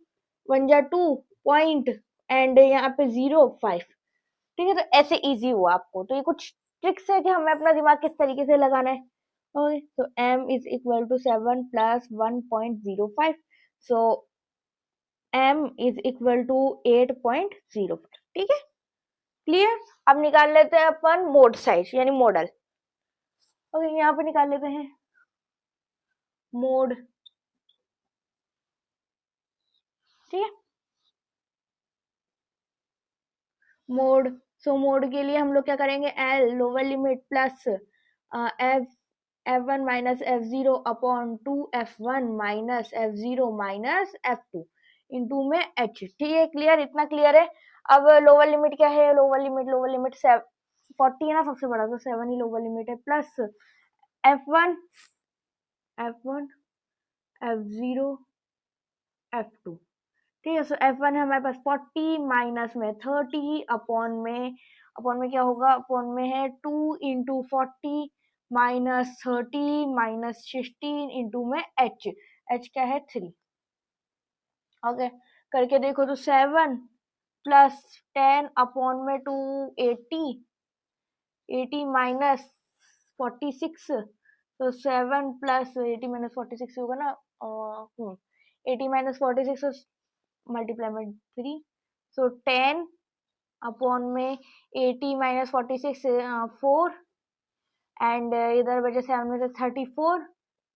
1 जा 2 पॉइंट एंड यहाँ पे 0 5, ठीक है। तो ऐसे इजी हुआ आपको, तो ये कुछ ट्रिक्स है कि हमें अपना दिमाग किस तरीके से लगाना है। ओके, तो m is equal to 7 plus 1.05, so m is equal to 8.05, ठीक है, क्लियर। अब निकाल लेते हैं अपन मोड साइज यानी मॉडल। ओके, यहाँ पे निकाल लेते हैं मोड, ठीक है, मोड। सो मोड के लिए हम लोग क्या करेंगे, L lower limit plus F f1 minus f0 upon 2 f1 minus f0 minus f2 into में h, ठीक है, क्लियर, इतना क्लियर है। अब लोअर लिमिट क्या है, लोअर लिमिट 40 है ना सबसे बड़ा, तो 7 ही लोअर लिमिट है, plus f1 f1 f0 f2, ठीक है। सो f1 है हमारे पास 40 माइनस में 30 अपॉन में क्या होगा, अपॉन में है 2 इंटू 40 माइनस 30 माइनस 16 इंटू में h क्या है 3। ओके, करके देखो तो 7 प्लस 10 अपॉन में 2 80 माइनस 46, तो 7 प्लस 80 माइनस 46 होगा ना, 80 माइनस 46 मल्टीप्लाई में 3, सो 10 अपॉन में 80 माइनस 46 4 एंड इधर बचे 7 में से 34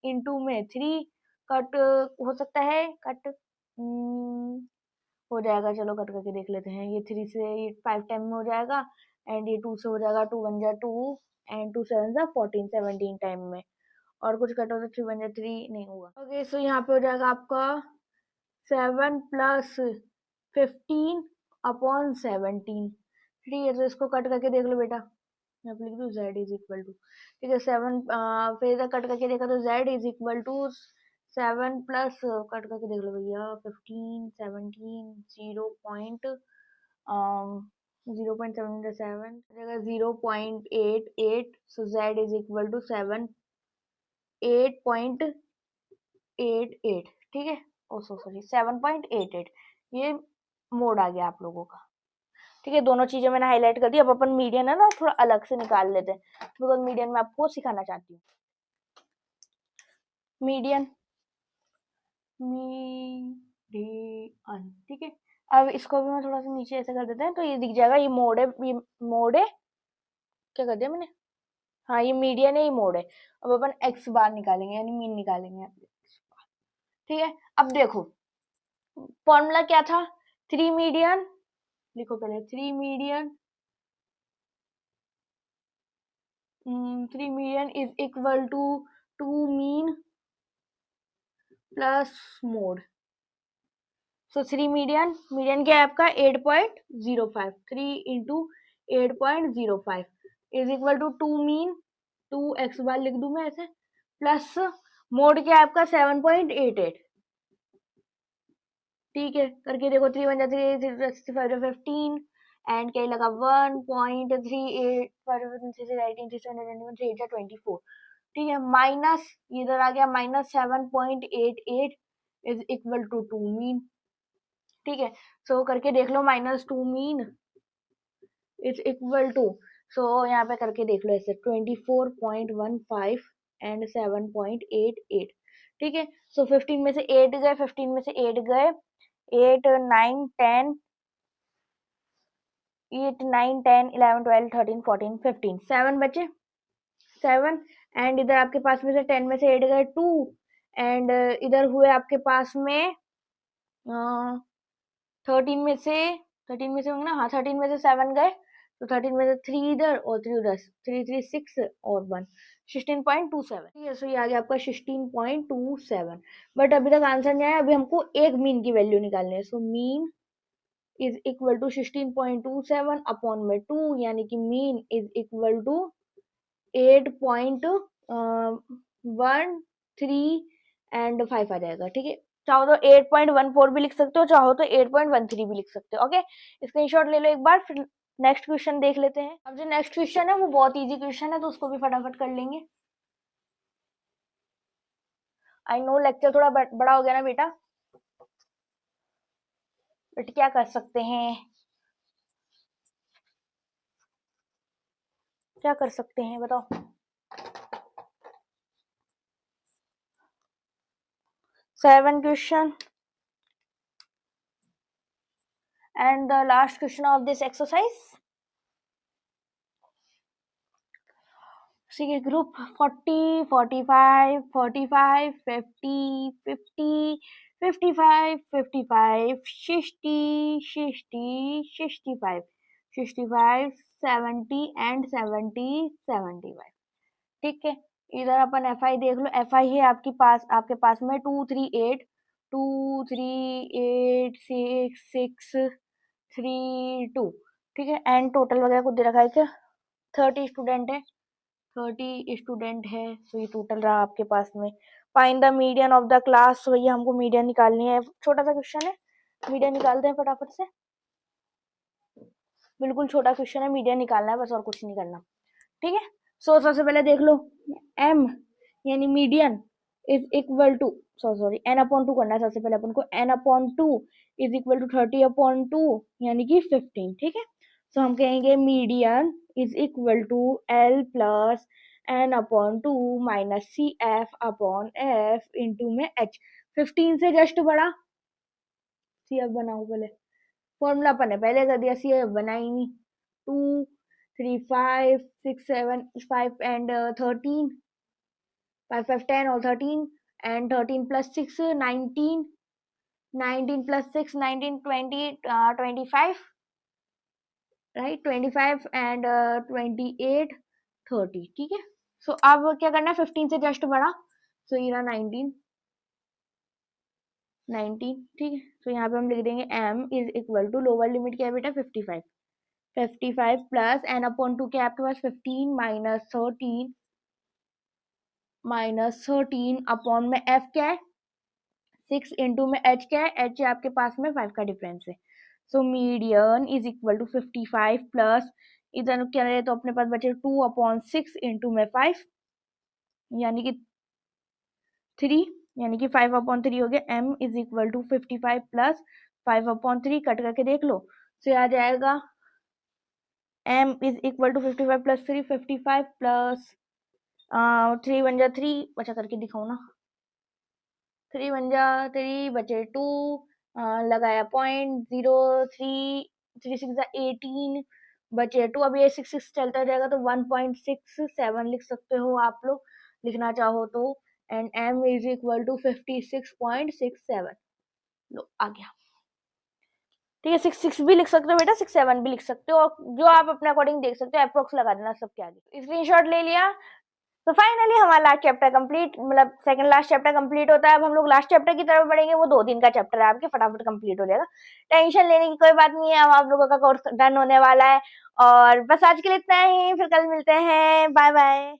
इंटू में 3, कट हो सकता है, कट हो जाएगा, चलो कट करके देख लेते हैं। ये 3 से ये 5 टाइम में हो जाएगा एंड ये 2 से हो जाएगा, 2 1 जा 2 एंड 2 7 जा 14 17 टाइम में, और कुछ कट हो तो 3 1 जा 3 नहीं होगा। ओके, सो यहाँ पे हो जाएगा आपका 7 प्लस 15 अपॉन 17, ठीक है। तो इसको कट करके देख लो बेटा, यहाँ पे लिख दो z इज इक्वल टू, ठीक है, 7 फिर इधर कट करके देखा तो z is equal to 7 plus cut करके देख लो भैया 15 17 0.7 0.88, so z is equal to 7 8.88, ठीक है, ओ सॉरी 7.88, ये मोड आ गया आप लोगों का, ठीक है। दोनों चीजें मैंने हाईलाइट कर दी। अब अपन मीडियन है ना थोड़ा अलग से निकाल लेते हैं, बिकॉज मीडियन में आपको सिखाना चाहती हूँ। मीडियन मीडियन, ठीक है। अब इसको भी मैं थोड़ा सा नीचे ऐसे कर देते हैं, तो ये दिख जाएगा, ये मोड है, ये मोड है, क्या कर दिया मैंने, हाँ ये मीडियन है, ये मोड है। अब अपन एक्स बार निकालेंगे यानी मीन निकालेंगे, ठीक है। अब देखो फॉर्मूला क्या था, 3 मीडियन, लिखो पहले 3 median, 3 median is equal to 2 mean plus mode. So 3 median, median क्या है आपका 8.05, 3 into 8.05 is equal to 2 mean, 2 x bar लिख दूं मैं ऐसे, प्लस मोड क्या है आपका 7.88, ठीक है। करके देखो 3 1 3 65 15 एंड क्या लगा 1.38, ठीक है, माइनस इधर आ गया minus 7.88 is equal to 2 mean, ठीक है। सो करके देख लो minus 2 mean is equal to, so यहाँ पे करके देख लो ऐसे 24.15 एंड 7.88, ठीक है। सो 15 में से 8 गए, 15 में से 8 गए, 8 9 10 8 9 10 11 12 13 14 15, 7 बचे, 7 एंड इधर आपके पास में से 10 में से 8 गए 2 एंड इधर हुए आपके पास में 13 में से होंगे ना, हाँ 13 में से 7 गए, तो 13 में से 3 इधर और 3 उधर, 3 3 6 और 1 16.27, ठीक है। सो ये आ गया आपका 16.27, बट अभी तक आंसर नहीं आया, अभी हमको एक मीन की वैल्यू निकालनी है। So mean is equal to 16.27 upon में 2, यानी कि mean is equal to 8.13 and 5 आ जाएगा। ठीक है, चाहो तो 8.14 भी लिख सकते हो, चाहो तो 8.13 भी लिख सकते हो। ओके, स्क्रीनशॉट ले लो एक बार, फिर नेक्स्ट क्वेश्चन देख लेते हैं। अब जो नेक्स्ट क्वेश्चन है वो बहुत इजी क्वेश्चन है, तो उसको भी फटाफट कर लेंगे। आई नो लेक्चर थोड़ा बड़ा हो गया ना बेटा, बट क्या कर सकते हैं, क्या कर सकते हैं बताओ। 7 question and the last question of this exercise. See group 40, 45, 45, 50, 50, 55, 55, 60, 60, 65, 65, 70 and 70, 75। ठीक है, इधर अपन एफ आई देख लो, एफ आई है आपके पास में 238, 238, 6, 6, 3, 2। ठीक है, एंड टोटल वगैरह कुछ दे रखा है क्या, 30 स्टूडेंट है, 30 स्टूडेंट है, तो ये टोटल रहा आपके पास में। Find the median of the class, तो भैया हमको मीडियन निकालनी है, छोटा सा क्वेश्चन है, मीडियन निकालते हैं फटाफट से। बिल्कुल छोटा क्वेश्चन है, मीडियन निकालना है बस, और कुछ नहीं करना। ठीक है, सो सबसे पहले देख लो, m यानी median is equal to, sorry n/2 करना है सबसे पहले अपन को, n/2 इज इक्वल टू 30/2 यानी कि 15। ठीक है, सो हम कहेंगे median is equal to l plus n/2 minus C F upon F into में h। 15 से जस्ट बड़ा, सी एफ बनाओ पहले, फॉर्मूला अपन ने पहले कर दिया, सी एफ बनाई नहीं। 2, 3, 5, 6, 7, 5 and 13, 5, 5, 10 और 13 and 13 plus 6, 19, 19 plus 6, 19, 20, 25, right, 25 and 28, 30। ठीक है, सो अब क्या करना है, 15 से जस्ट बड़ा, सो ये रहा 19, 19। ठीक है, तो यहाँ पे हम लिख देंगे m is equal to, lower limit क्या है बेटा 55, 55 प्लस n/2 क्या है आपके पास 15 माइनस 13 अपॉन में f क्या है 6 इंटू में h क्या है, h आपके पास में 5 का डिफरेंस है। So median is equal to 55 plus इधर क्या रहे, तो अपने पास बचे 2/6 इंटू में 5 यानी कि 3, यानी कि 5/3 हो गया। m is equal to 55 plus 5/3 cut करके देख लो, तो आ जाएगा m is equal to 55 plus 3, 55 plus 3 बन जा 3, बचा करके दिखाओ ना, 3 बन जा 3 बचे 2, लगाया 0.03, 3 6 18 बचे 2, अब ये 6 6 चलता जाएगा तो 1.67 लिख सकते हो आप लोग, लिखना चाहो तो, and m is equal to 56.67। लो आ गया। ठीक है, 6 भी लिख सकते हो बेटा, 6 7 भी लिख सकते हो, और जो आप अपने अकॉर्डिंग देख सकते हो, अप्रोक्स लगा देना सबके आगे। स्क्रीनशॉट ले लिया, तो फाइनली हमारा लास्ट चैप्टर कंप्लीट, मतलब सेकंड लास्ट चैप्टर कंप्लीट होता है। अब हम लोग लास्ट चैप्टर की तरफ बढ़ेंगे, वो 2 दिन का चैप्टर है आपके, फटाफट कंप्लीट हो जाएगा, टेंशन लेने की कोई बात नहीं है। अब आप लोगों का कोर्स डन होने वाला है, और बस आज के लिए इतना ही, फिर कल मिलते हैं, बाय बाय।